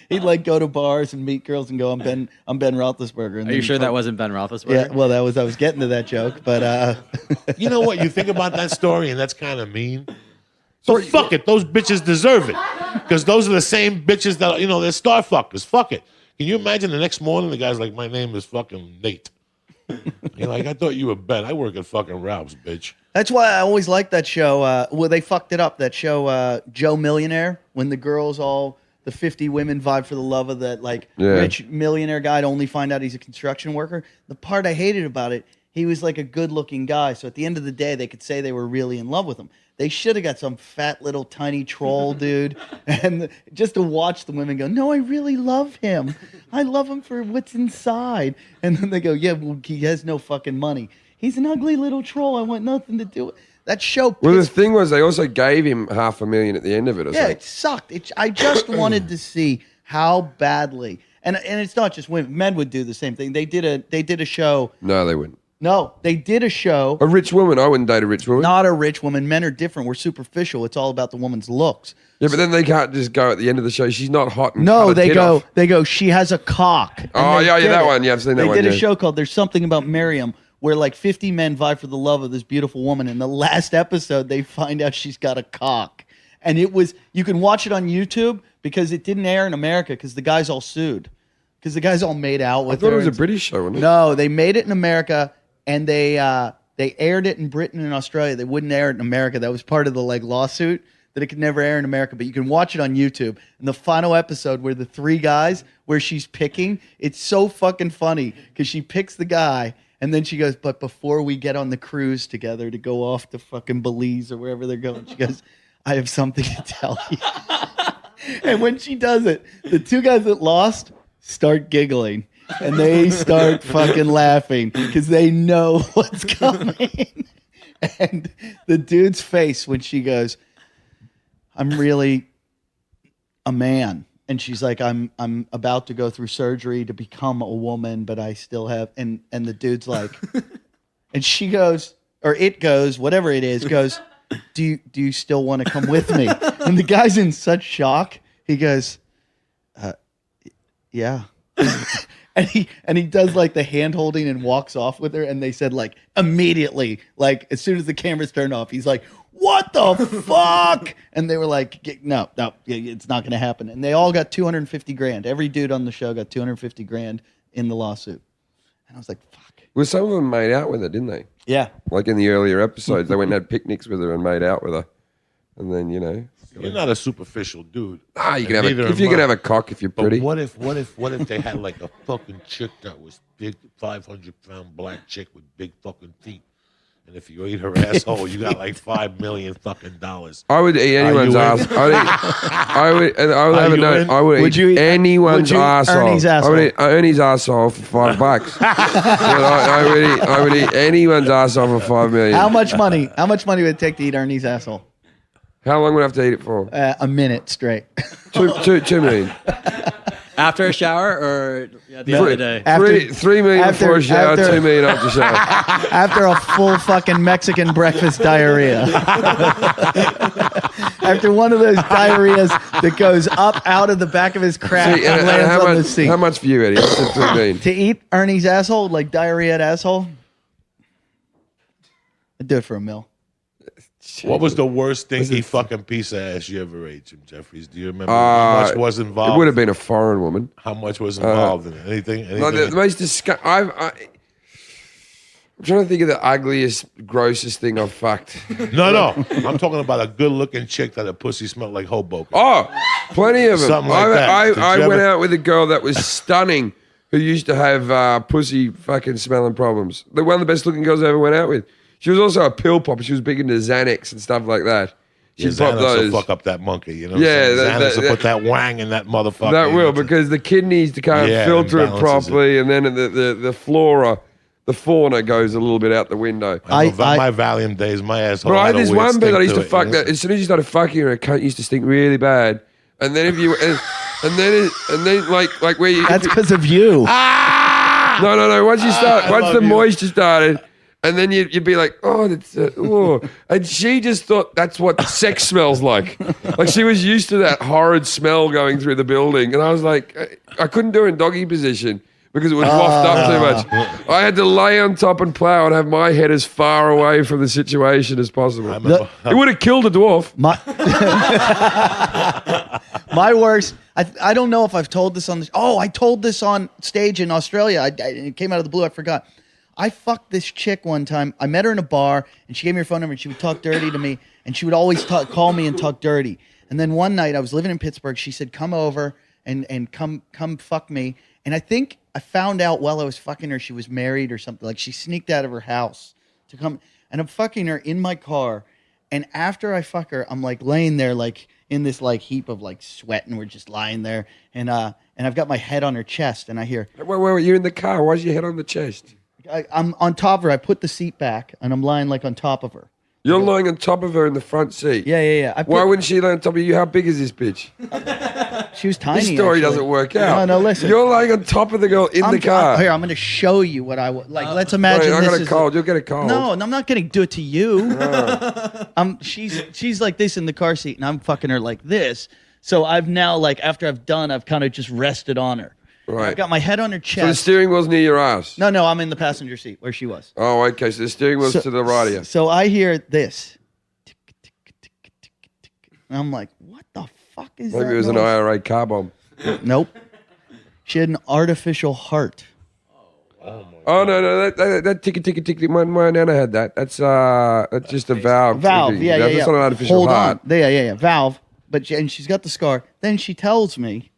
He'd like go to bars and meet girls and go, I'm Ben Roethlisberger. And Are you sure that wasn't Ben Roethlisberger? Yeah, well, I was getting to that joke, but You know what? You think about that story, and that's kind of mean. So fuck it. Those bitches deserve it. Because those are the same bitches that, they're star fuckers. Fuck it. Can you imagine the next morning the guy's like, my name is fucking Nate. You're like, I thought you were Ben. I work at fucking Ralph's, bitch. that's why I always liked that show. Well, they fucked it up. That show, Joe Millionaire, when the girls the 50 women vibe for the love of that rich millionaire guy to only find out he's a construction worker. The part I hated about it, he was like a good-looking guy. So at the end of the day, they could say they were really in love with him. They should have got some fat little tiny troll dude, and just to watch the women go, no, I really love him. I love him for what's inside. And then they go, yeah, well, he has no fucking money. He's an ugly little troll. I want nothing to do with that show. Well, the pissed- thing was, they also gave him $500,000 at the end of it. Or yeah, something. it sucked. I just wanted to see how badly, and it's not just women. Men would do the same thing. They did a show. No, they wouldn't. No, they did a show. A rich woman. I wouldn't date a rich woman. Not a rich woman. Men are different. We're superficial. It's all about the woman's looks. Yeah, but then they can't just go at the end of the show. She's not hot. And cut No, her they tit go. off. They go. She has a cock. And Oh, they yeah, did that it. one. Yeah, I've seen that They one. did a yeah. show called "There's Something About Miriam," where like 50 men vie for the love of this beautiful woman. In the last episode, they find out she's got a cock, and it was. You can watch it on YouTube because it didn't air in America because the guys all sued because the guys all made out I with thought her. it was a and- British show, wasn't it? No, they made it in America, and they aired it in Britain and Australia. They wouldn't air it in America. That was part of the like lawsuit that it could never air in America. But you can watch it on YouTube. And the final episode where the three guys where she's picking, it's so fucking funny because she picks the guy. And then she goes, but before we get on the cruise together to go off to fucking Belize or wherever they're going, she goes, I have something to tell you. And when she does it, the two guys that lost start giggling. And they start fucking laughing because they know what's coming. And the dude's face when she goes, I'm really a man. And she's like, I'm about to go through surgery to become a woman, but I still have and the dude's like, and she goes, or it goes, whatever it is, goes, do you still want to come with me? And the guy's in such shock. He goes, yeah. And he does like the hand holding and walks off with her. And they said like immediately, like as soon as the cameras turned off, he's like, what the fuck? And they were like, no, it's not going to happen. And they all got 250 grand. Every dude on the show got 250 grand in the lawsuit. And I was like, fuck. Well, some of them made out with her, didn't they? Yeah. Like in the earlier episodes, they went and had picnics with her and made out with her. And then, you know. You're not a superficial dude. You can have Neither if am you can I. have a cock if you're But pretty. what if they had like a fucking chick that was big, 500-pound black chick with big fucking teeth, and if you ate her asshole, you got like $5 million fucking dollars. I would eat anyone's you in? ass. I would have a you note. in? I would Would eat you eat- anyone's would you eat asshole. Ernie's I would asshole? eat Ernie's asshole for $5. But I would eat anyone's asshole for $5 million. How much money? How much money would it take to eat Ernie's asshole? How long would I have to eat it for? A minute straight. $2 million. After a shower or at the end of the day? After- $3 million after- before a shower, after- $2 million after shower. After a full fucking Mexican breakfast diarrhea. After one of those diarrheas that goes up out of the back of his crack See, and lands on the seat. how much for you, Eddie? I said $3 million. To eat Ernie's asshole, like diarrhea asshole, I'd do it for $1 million. What was the worst stinky fucking piece of ass you ever ate, Jim Jeffries? Do you remember how much was involved? It would have been a foreign woman. How much was involved in it? Anything? Like the most disgusting. I'm trying to think of the ugliest, grossest thing I've fucked. No. I'm talking about a good-looking chick that her pussy smelled like Hoboken. Oh, plenty of them. Something like that. Did I you went ever- out with a girl that was stunning who used to have pussy fucking smelling problems. One of the best looking girls I ever went out with. She was also a pill popper. She was big into Xanax and stuff like that. She Yeah, popped Xanax will those. fuck up that monkey, you know? Yeah, Xanax will put that wang in that motherfucker. That you will, know? because the kidneys can't Yeah, filter it imbalances properly, and then the flora, the fauna goes a little bit out the window. I know my Valium days, my asshole. But I had had a this weird one bit stink that I used to it, fuck you know? that as soon as you started fucking her, a cunt used to stink really bad. And then if you and then like where you That's because of you. no once you start once love the you. moisture started. And then you'd be like, oh, that's, oh. And she just thought that's what sex smells like. Like she was used to that horrid smell going through the building. And I was like, I couldn't do it in doggy position because it would waft up too much. I had to lay on top and plow and have my head as far away from the situation as possible. I remember. It would have killed a dwarf. My worst. I don't know if I've told this on the. Oh, I told this on stage in Australia. It came out of the blue. I forgot. I fucked this chick one time. I met her in a bar, and she gave me her phone number, and she would talk dirty to me, and she would always call me and talk dirty. And then one night, I was living in Pittsburgh. She said, "Come over and come fuck me." And I think I found out while I was fucking her, she was married or something. Like she sneaked out of her house to come, and I'm fucking her in my car. And after I fuck her, I'm like laying there like in this like heap of like sweat, and we're just lying there, and I've got my head on her chest, and I hear. Wait, you're in the car. Why's your head on the chest? I'm on top of her. I put the seat back, and I'm lying like on top of her. You're lying on top of her in the front seat. Yeah. Why wouldn't she lay on top of you? How big is this bitch? She was tiny. This story actually. doesn't work out. No, listen. You're lying on top of the girl in the car. Here, I'm going to show you what I would like. Let's imagine Wait, I this got a is cold. You'll get a cold. No, I'm not going to do it to you. She's like this in the car seat, and I'm fucking her like this. So I've now like after I've done, I've kind of just rested on her. Right. I've got my head on her So the chest. steering wheel's near your ass. No, I'm in the passenger seat where she was. Oh, okay. So the steering wheel's to the right of you. So I hear this. And I'm like, what the fuck is that? Maybe it was an noise? IRA car bomb. Nope. She had an artificial heart. Oh no, that tick. My nana had that. That's just a valve. Valve, yeah. That's not an artificial Hold heart. on. Yeah. Valve. But and she's got the scar. Then she tells me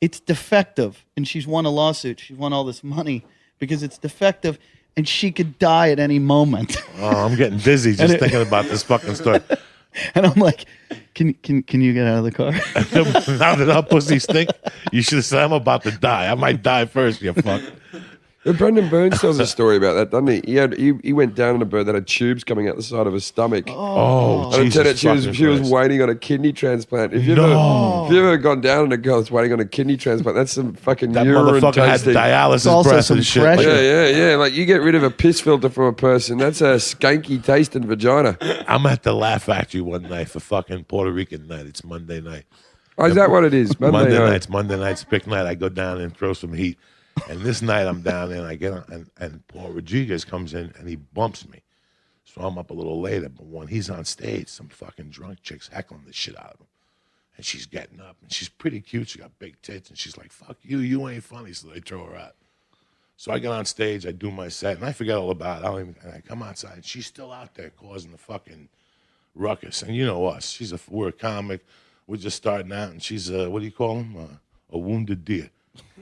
it's defective, and she's won a lawsuit. She's won all this money because it's defective, and she could die at any moment. Oh, I'm getting dizzy just thinking about this fucking story. And I'm like, can you get out of the car? Now that our pussies stink, you should have said, I'm about to die. I might die first, you fuck. Brendan Burns tells a story about that, doesn't he? He went down on a bird that had tubes coming out the side of his stomach. Oh, And it turned out Jesus she was Christ. waiting on a kidney transplant. If you've ever gone down on a girl that's waiting on a kidney transplant, that's some fucking That urine motherfucker had tasting. It's dialysis also breath some and shit. pressure. Yeah. Like you get rid of a piss filter from a person, that's a skanky tasting vagina. I'm at the Laugh Factory one night for fucking Puerto Rican night. It's Monday night. Oh, is that what it is? Monday night. night's Monday night's big night. I go down and throw some heat. And this night I'm down there and I get on, and Paul Rodriguez comes in and he bumps me. So I'm up a little later. But when he's on stage, some fucking drunk chick's heckling the shit out of him. And she's getting up and she's pretty cute. She got big tits and she's like, fuck you, you ain't funny. So they throw her out. So I get on stage, I do my set, and I forget all about it. And I come outside and she's still out there causing the fucking ruckus. And you know us. We're a comic. We're just starting out and she's what do you call them? A wounded deer.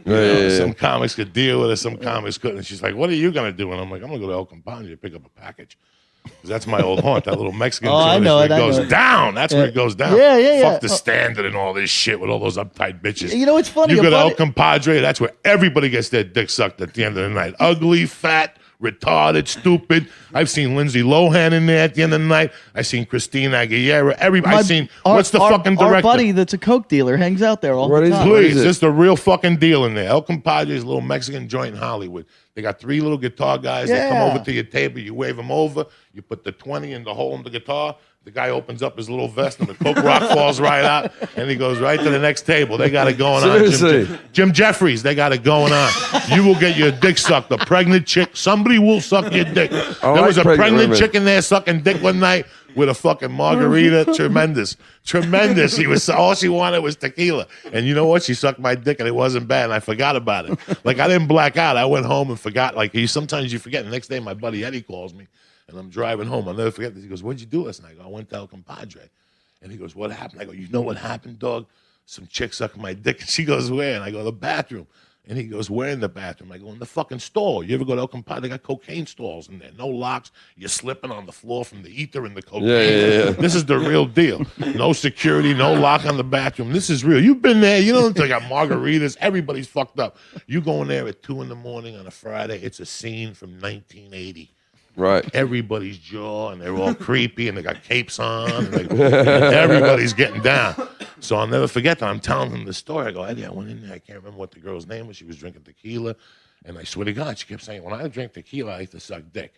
Some comics could deal with it, some comics couldn't. And she's like, what are you going to do? And I'm like, I'm going to go to El Compadre to pick up a package. Because that's my old haunt, that little Mexican I joint. know Where it, it I goes know it. down. That's where it goes down. Yeah. Fuck the standard and all this shit with all those uptight bitches. You know, it's funny. You go to about El Compadre, that's where everybody gets their dick sucked at the end of the night. Ugly, fat, retarded, stupid. I've seen Lindsay Lohan in there at the end of the night. I've seen Christina Aguilera. I've seen, what's the fucking director? Our buddy that's a coke dealer hangs out there all What the is time. it? Please, just a real fucking deal in there. El Compadre's a little Mexican joint in Hollywood. They got 3 little guitar guys. They come Yeah. over to your table. You wave them over. You put the 20 in the hole in the guitar. The guy opens up his little vest and the coke rock falls right out. And he goes right to the next table. They got it going on. Seriously? Jim Jeffries, they got it going on. You will get your dick sucked. A pregnant chick. Somebody will suck your dick. There was a pregnant pregnant women. chick in there sucking dick one night with a fucking margarita. Tremendous. She was all she wanted was tequila. And you know what? She sucked my dick and it wasn't bad. And I forgot about it. Like I didn't black out. I went home and forgot. Like sometimes you forget. The next day my buddy Eddie calls me and I'm driving home. I'll never forget this. He goes, what'd you do last night? I go, I went to El Compadre. And he goes, what happened? I go, you know what happened, dog? Some chick sucked my dick. And she goes, where? And I go, the bathroom. And he goes, where in the bathroom? I go, in the fucking stall. You ever go to El Compadre? They got cocaine stalls in there. No locks. You're slipping on the floor from the ether and the cocaine. Yeah. This is the real deal. No security, no lock on the bathroom. This is real. You've been there. You know, they got margaritas. Everybody's fucked up. You go in there at 2 in the morning on a Friday. It's a scene from 1980. Right. Everybody's jaw, and they're all creepy, and they got capes on, and everybody's getting down. So I'll never forget that. I'm telling him the story. I go, Eddie, I went in there. I can't remember what the girl's name was. She was drinking tequila. And I swear to God, she kept saying, when I drink tequila, I like to suck dick.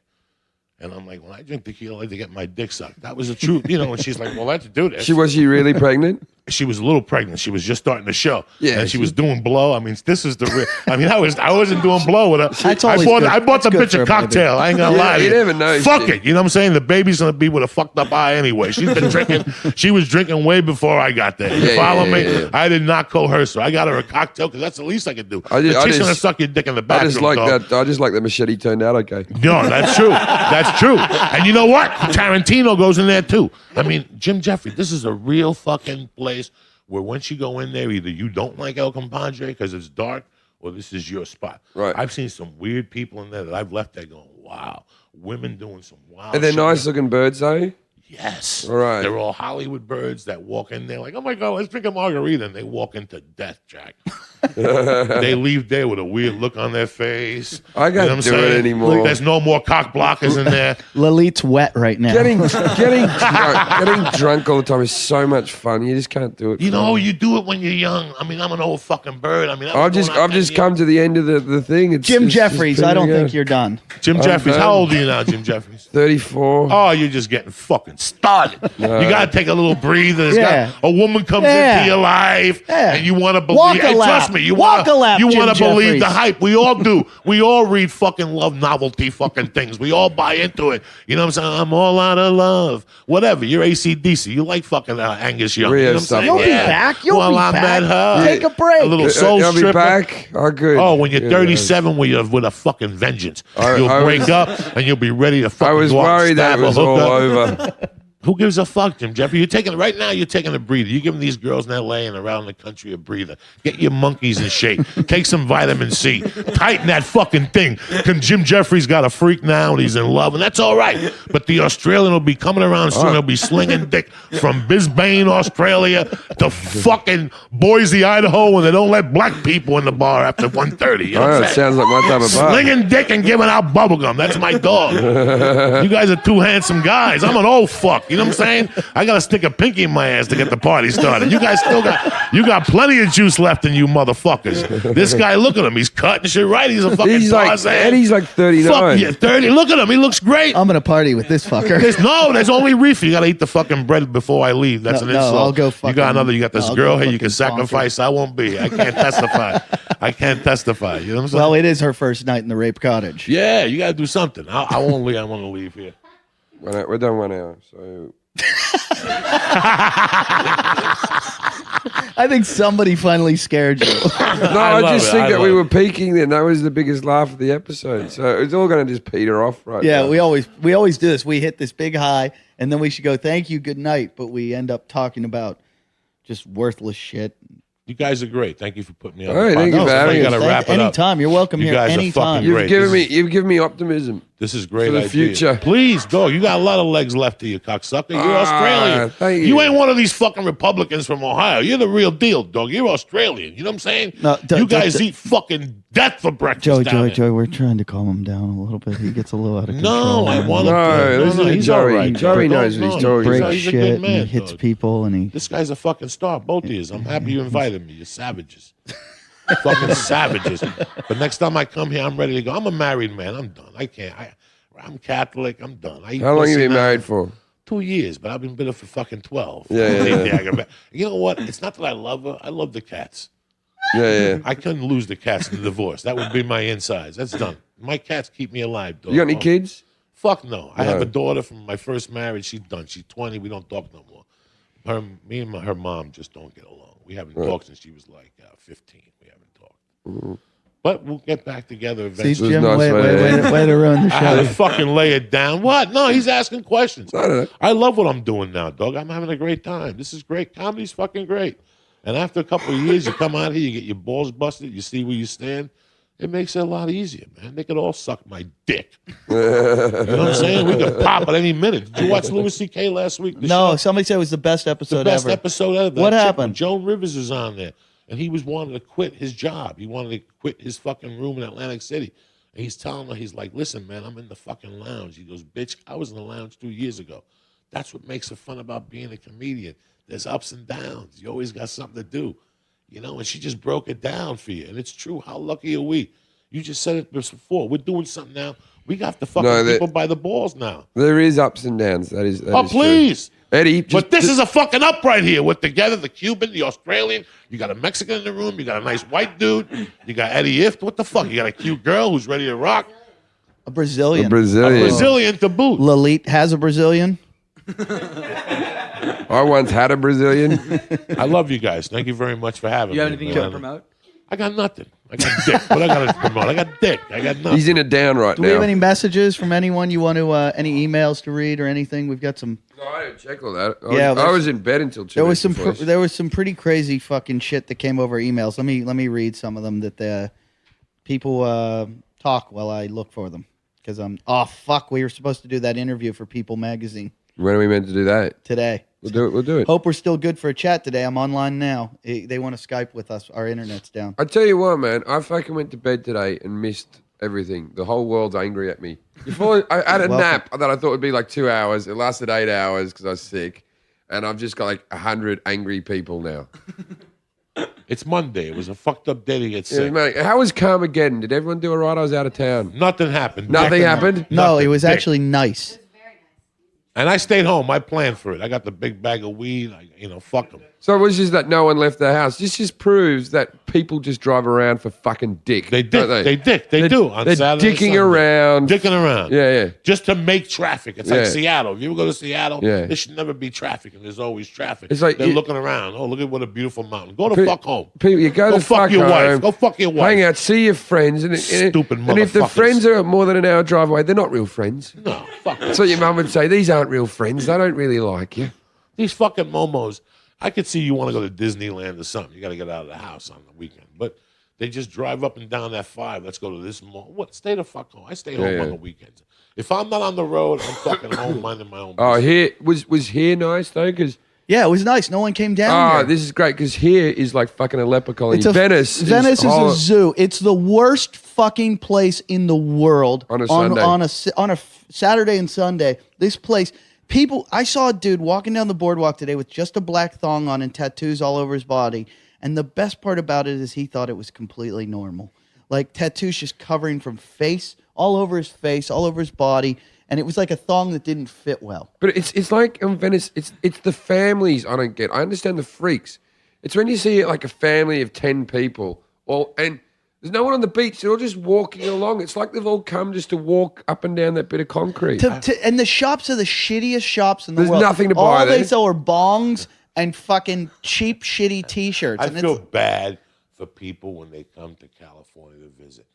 And I'm like, when I drink tequila, I like to get my dick sucked. That was the truth. You know, and she's like, well, let's do this. Was she really pregnant? She was a little pregnant. She was just starting the show. Yeah, And she was doing blow. I mean, this is the real. I mean, I wasn't doing blow with her. That's always good. I bought the That's good bitch a for a baby. cocktail. I ain't gonna lie to you never know Fuck shit. it. You know what I'm saying? The baby's gonna be with a fucked up eye anyway. She's been drinking. She was drinking way before I got there. You follow me? Yeah. I did not coerce her. I got her a cocktail because that's the least I could do. I The chick's just- gonna suck your dick in the I bathroom. just like dog. that. I just like the machete turned out okay. No, that's true. That's true. And you know what? Tarantino goes in there too. I mean, Jim Jeffrey, this is a real fucking place where once you go in there, either you don't like El Compadre because it's dark or this is your spot. Right. I've seen some weird people in there that I've left there going, wow. Women doing some wild And they're shit. nice looking birds, though. Yes. Right. They're all Hollywood birds that walk in there like, oh my God, let's drink a margarita. And they walk into death, Jack. They leave there with a weird look on their face. I can't what I'm do it saying? anymore. There's no more cock blockers in there. Lalit's wet right now. Getting drunk all the time is so much fun. You just can't do it. You know, you do it when you're young. I mean, I'm an old fucking bird. I mean, I've just come to the end of the thing. It's Jim just Jeffries, I don't pretty think good. you're done. Jim Jeffries. done. How old are you now, Jim Jeffries? 34. Oh, you're just getting fucking started. You got to take a little breather. Yeah. A woman comes Yeah. into your life, Yeah. and you want to believe. Walk a Hey, lap. trust me, you Walk a lap, Jim want to believe the Jeffries. hype. We all do. We all read fucking love novelty fucking things. We all buy into it. You know what I'm saying? I'm all out of love. Whatever. You're AC/DC. You like fucking Angus Young. Rhea You know what I'm stuff saying? You'll be Yeah. back. You'll well, be I back. met her. Take a break. A little soul I'll be stripper. back. Oh, good. Oh, when you're Good. 37 with a fucking vengeance. I You'll was- wake up and you'll be ready to fucking I was go out and worried that stab a was all hooker. over. Who gives a fuck, Jim Jeffrey? You're taking right now. You're taking a breather. You're giving these girls in L.A. and around the country a breather. Get your monkeys in shape. Take some vitamin C. Tighten that fucking thing. Jim Jeffries got a freak now and he's in love, and that's all right. But the Australian will be coming around soon. He'll be slinging dick from Brisbane, Australia, to fucking Boise, Idaho, when they don't let black people in the bar after 1:30. You know what I'm Oh, it saying? sounds like my type of bar. Slinging dick and giving out bubblegum. That's my dog. You guys are two handsome guys. I'm an old fuck. You know what I'm saying? I got to stick a pinky in my ass to get the party started. You guys you got plenty of juice left in you motherfuckers. This guy, look at him. He's cutting shit right. He's a fucking Tarzan. Eddie's like 39. Fuck yeah, 30. Look at him. He looks great. I'm gonna party with this fucker. There's only reefer. You got to eat the fucking bread before I leave. That's No, an no, insult. I'll go You fucking- got another. You got this I'll girl go here. You can fucking sacrifice. I won't be. I can't testify. I can't testify. You know what I'm saying? Well, it is her first night in the rape cottage. Yeah, you got to do something. I won't leave. I want to leave here. We're done 1 hour. So I think somebody finally scared you. no, I love just it. think I that we love were peaking then. That was the biggest laugh of the episode. So it's all going to just peter off right Yeah, now. we always do this. We hit this big high, and then we should go, thank you, good night. But we end up talking about just worthless shit. You guys are great. Thank you for putting me on. All right, the thank you podcast. for having You us. got to wrap it up. Anytime. You're welcome You here. guys are Anytime. fucking You've great. you've given me optimism. This is great For the idea. future. Please go. You got a lot of legs left to you, cocksucker. You're Australian. Thank You you. ain't one of these fucking Republicans from Ohio. You're the real deal, dog. You're Australian. You know what I'm saying? No, you guys eat fucking death for breakfast. down there. Joey, we're trying to calm him down a little bit. He gets a little out of control. No, I want him No, to. listen to he's all Joey. right. Joey dog. knows what he's No, talking breaks about. He's a shit good and man, he hits dog. people and he. This guy's a fucking star. Both of you. I'm happy you invited me. You're savages. Fucking savages. But next time I come here, I'm ready to go. I'm a married man. I'm done. I can't. I'm Catholic. I'm done. I eat How long you pussy been now. married for? 2 years, but I've been bitter for fucking 12. Yeah. You know what? It's not that I love her. I love the cats. Yeah. I couldn't lose the cats in the divorce. That would be my insides. That's done. My cats keep me alive, dog. You got any kids? Fuck no. I have No. a daughter from my first marriage. She's done. She's 20. We don't talk no more. Me and her mom just don't get along. We haven't talked since she was like 15. We haven't talked. But we'll get back together See, eventually. Jim, nice way way. to ruin the I had to show. fucking lay it down. What? No, he's asking questions. I don't know. I love what I'm doing now, dog. I'm having a great time. This is great. Comedy's fucking great. And after a couple of years, you come out here, you get your balls busted, you see where you stand. It makes it a lot easier, man. They could all suck my dick. You know what I'm saying? We could pop at any minute. Did you watch Louis C.K. last week? The No, show? somebody said it was the best episode The best ever. episode ever. What That chick, happened? Joan Rivers was on there, and he was wanting to quit his job. He wanted to quit his fucking room in Atlantic City. And he's telling her, he's like, listen, man, I'm in the fucking lounge. He goes, bitch, I was in the lounge 2 years ago. That's what makes it fun about being a comedian. There's ups and downs. You always got something to do. You know, and she just broke it down for you. And it's true. How lucky are we? You just said it before. We're doing something now. We got the fucking people by the balls now. There is ups and downs. That is Oh, true. please. Eddie, But this is a fucking up right here. We're together, the Cuban, the Australian. You got a Mexican in the room. You got a nice white dude. You got Eddie Ift. What the fuck? You got a cute girl who's ready to rock. A Brazilian. a Brazilian. Brazilian to boot. Lalit has a Brazilian. I once had a Brazilian. I love you guys. Thank you very much for having You me. have anything you man. want to promote? I got nothing. I got dick. What I got to promote? I got dick. I got nothing. He's in a down right Do now. we have any messages from anyone you want to, any emails to read or anything? We've got some. No, I didn't check all that. Yeah, I was in bed until 2 There was some. before this. There was some pretty crazy fucking shit that came over emails. Let me read some of them that the people talk while I look for them because I'm. Oh fuck! We were supposed to do that interview for People Magazine. When are we meant to do that? Today. We'll do it. We'll do it. Hope we're still good for a chat today. I'm online now. They want to Skype with us. Our internet's down. I tell you what, man. I fucking went to bed today and missed everything. The whole world's angry at me. I had a nap that I thought would be like 2 hours. It lasted 8 hours because I was sick. And I've just got like 100 angry people now. It's Monday. It was a fucked up day to get sick. Yeah, mate, how was Carmageddon? Did everyone do all right? I was out of town. Nothing happened. Nothing happened? No, it was Dick. actually nice. And I stayed home. I planned for it. I got the big bag of weed. Fuck them. So it was just that no one left the house. This just proves that people just drive around for fucking dick. They dick. don't they? They dick. They do on They're Saturday and dicking Sunday. around. Dicking around. Yeah. Just to make traffic. It's Yeah. like Seattle. If you ever go to Seattle, Yeah. there should never be traffic, and there's always traffic. It's like they're you- looking around. Oh, look at what a beautiful mountain. Go to fuck home. People, you go to fuck your home, wife. Go fuck your wife. Hang out, see your friends. Stupid And if the motherfuckers. friends are more than an hour drive away, they're not real friends. No, fuck That's what your mum would say. These aren't real friends. They don't really like you. These fucking momos. I could see you want to go to Disneyland or something. You got to get out of the house on the weekend. But they just drive up and down that 5. Let's go to this mall. What? Stay the fuck home. I stay home Yeah. on the weekends. If I'm not on the road, I'm fucking home minding my own Oh, business. here was here nice though, because Yeah, it was nice. No one came down here. this is great because here is like fucking Aleppo colony. It's a- Venice Venice is whole- a zoo. It's the worst fucking place in the world On a Sunday. on a Saturday and Sunday. This place, people. I saw a dude walking down the boardwalk today with just a black thong on and tattoos all over his body. And the best part about it is he thought it was completely normal, like tattoos just covering from face all over his face, all over his body, and it was like a thong that didn't fit well. But it's like in Venice. It's the families I don't get. I understand the freaks. It's when you see like a family of 10 people, and there's no one on the beach. They're all just walking along. It's like they've all come just to walk up and down that bit of concrete. And the shops are the shittiest shops in the There's world. nothing to buy All there. they sell are bongs and fucking cheap, shitty T-shirts. I and feel it's, bad for people when they come to California to visit.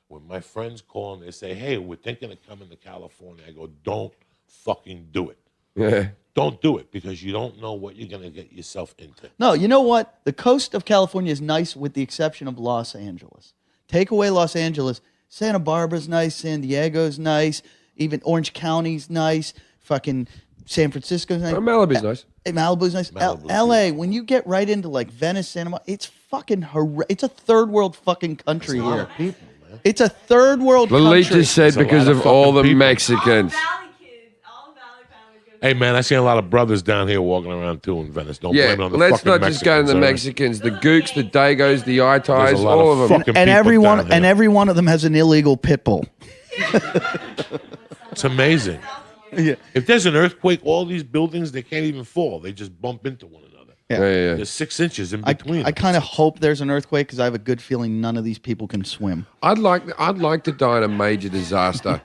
When my friends call and they say, hey, we're thinking of coming to California, I go, don't fucking do it. Yeah. Don't do it because you don't know what you're going to get yourself into. no, you know what? The coast of California is nice with the exception of Los Angeles. Take away Los Angeles, Santa Barbara's nice, San Diego's nice, even Orange County's nice, fucking San Francisco's nice. Malibu's nice. Malibu's nice. Malibu's LA, when you get right into like Venice, Santa Monica, it's fucking it's a third world fucking country here. People, man. It's a third world The country. lead just said There's a because lot of of all fucking the people. Mexicans. Hey, man, I see a lot of brothers down here walking around too in Venice. Don't Yeah, blame it on the let's fucking not just go to the Mexicans, all right? Mexicans. The Gooks, the Dagos, the Itais, There's a lot all of of them. fucking and people everyone down here. and every one of them has an illegal pit bull. It's amazing. Yeah. If there's an earthquake, all these buildings, they can't even fall. They just bump into one another. Yeah. There's 6 inches in between. I kind of hope there's an earthquake because I have a good feeling none of these people can swim. I'd like to die in a major disaster.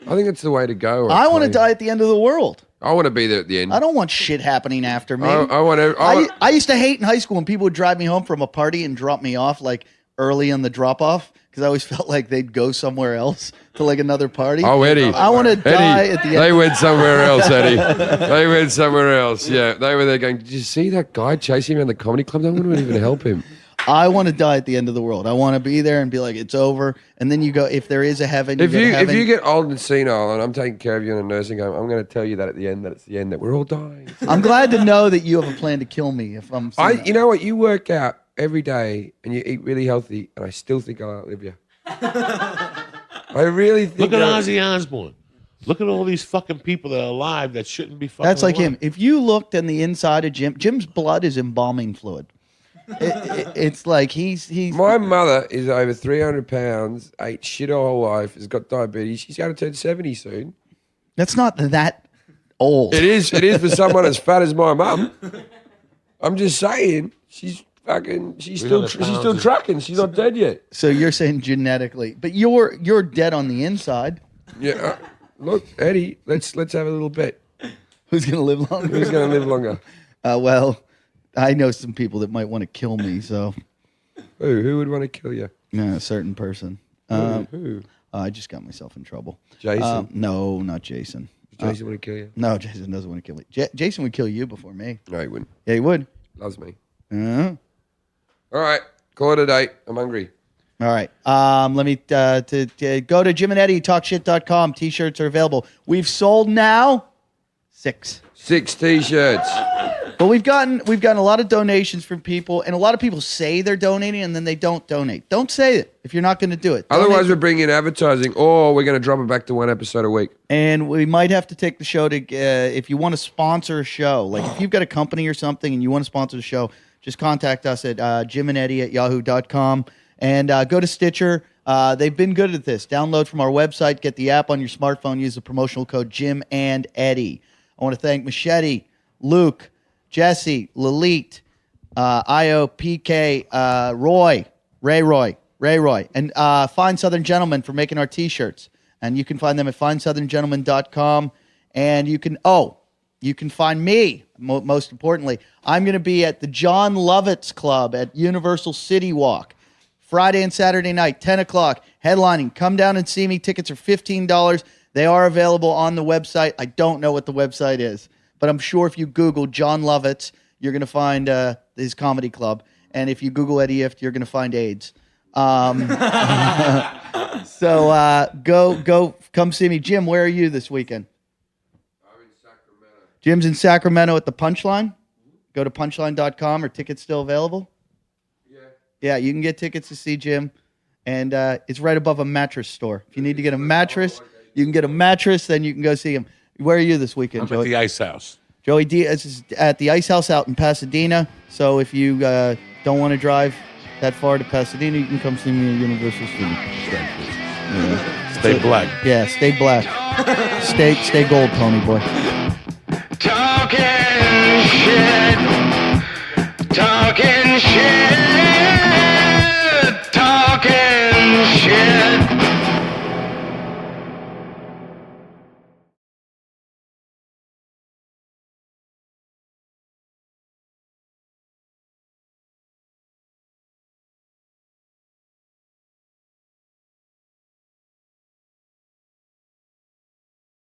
I think it's the way to go. I want to actually. die at the end of the world. I want to be there at the end. I don't want shit happening after me. I want to. I used to hate in high school when people would drive me home from a party and drop me off like early in the drop off because I always felt like they'd go somewhere else to like another party. Oh, Eddie. I want to die Eddie, at the end. they went somewhere else, Eddie. They went somewhere else. Yeah, they were there going, did you see that guy chasing him around the comedy club? I wouldn't even help him. I want to die at the end of the world. I want to be there and be like, it's over. And then you go, if there is a heaven, If go to heaven. you get old and senile and I'm taking care of you in a nursing home, I'm going to tell you that at the end, that it's the end, that we're all dying. I'm glad to know that you have a plan to kill me if I'm. You know what? You work out every day and you eat really healthy, and I still think I'll outlive you. I really think. Look at Ozzy Osbourne. Look at all these fucking people that are alive that shouldn't be fucking That's like alive. him. If you looked on the inside of Jim's blood is embalming fluid. It's like he's. My mother is over 300 pounds, ate shit her whole life, has got diabetes. She's going to turn 70 soon. That's not that old. It is for someone as fat as my mum. I'm just saying, she's still 300 pounds. trucking. She's not dead yet. So you're saying genetically, but you're dead on the inside. Yeah. Look, Eddie, let's have a little bet. Who's gonna live longer? Who's going to live longer? Well, I know some people that might want to kill me. So Who would want to kill you? a certain person. Who? I just got myself in trouble. Jason? No, not Jason. Does Jason want to kill you? No, Jason doesn't want to kill me. Jason would kill you before me. No, he wouldn't. Yeah, he would. Loves me. Uh-huh. All right, call it a day. I'm hungry. All right. Let me to go to Jim and Eddie talkshit.com. T-shirts are available. We've sold now 6. 6 T-shirts. But we've gotten a lot of donations from people, and a lot of people say they're donating and then they don't donate. Don't say it if you're not going to do it. Otherwise, Donate. we're bringing in advertising, or we're going to drop it back to 1 episode a week. And we might have to take the show to if you want to sponsor a show, like if you've got a company or something and you want to sponsor the show, just contact us at jimandeddie@yahoo.com and go to Stitcher. They've been good at this. Download from our website, get the app on your smartphone, use the promotional code Jim and Eddie. I want to thank Machete, Luke, Jesse, Lalit, Io, PK, Ray Roy, and Fine Southern Gentlemen for making our T-shirts. And you can find them at finesouthern.com. And you can find me, most importantly. I'm going to be at the John Lovitz Club at Universal City Walk, Friday and Saturday night, 10 o'clock, headlining. Come down and see me. Tickets are $15. They are available on the website. I don't know what the website is, but I'm sure if you Google John Lovitz, you're going to find his comedy club. And if you Google Eddie Ift, you're going to find AIDS. So go come see me. Jim, where are you this weekend? I'm in Sacramento. Jim's in Sacramento at the Punchline. Go to punchline.com. Are tickets still available? Yeah, you can get tickets to see Jim. And it's right above a mattress store. If you need to get a mattress, you can get a mattress, then you can go see him. Where are you this weekend, I'm Joey? at the Ice House. Joey Diaz is at the Ice House out in Pasadena. So if you don't want to drive that far to Pasadena, you can come see me at Universal Studios. Stay black. Yeah, stay black. Stay gold, pony boy. Talking shit.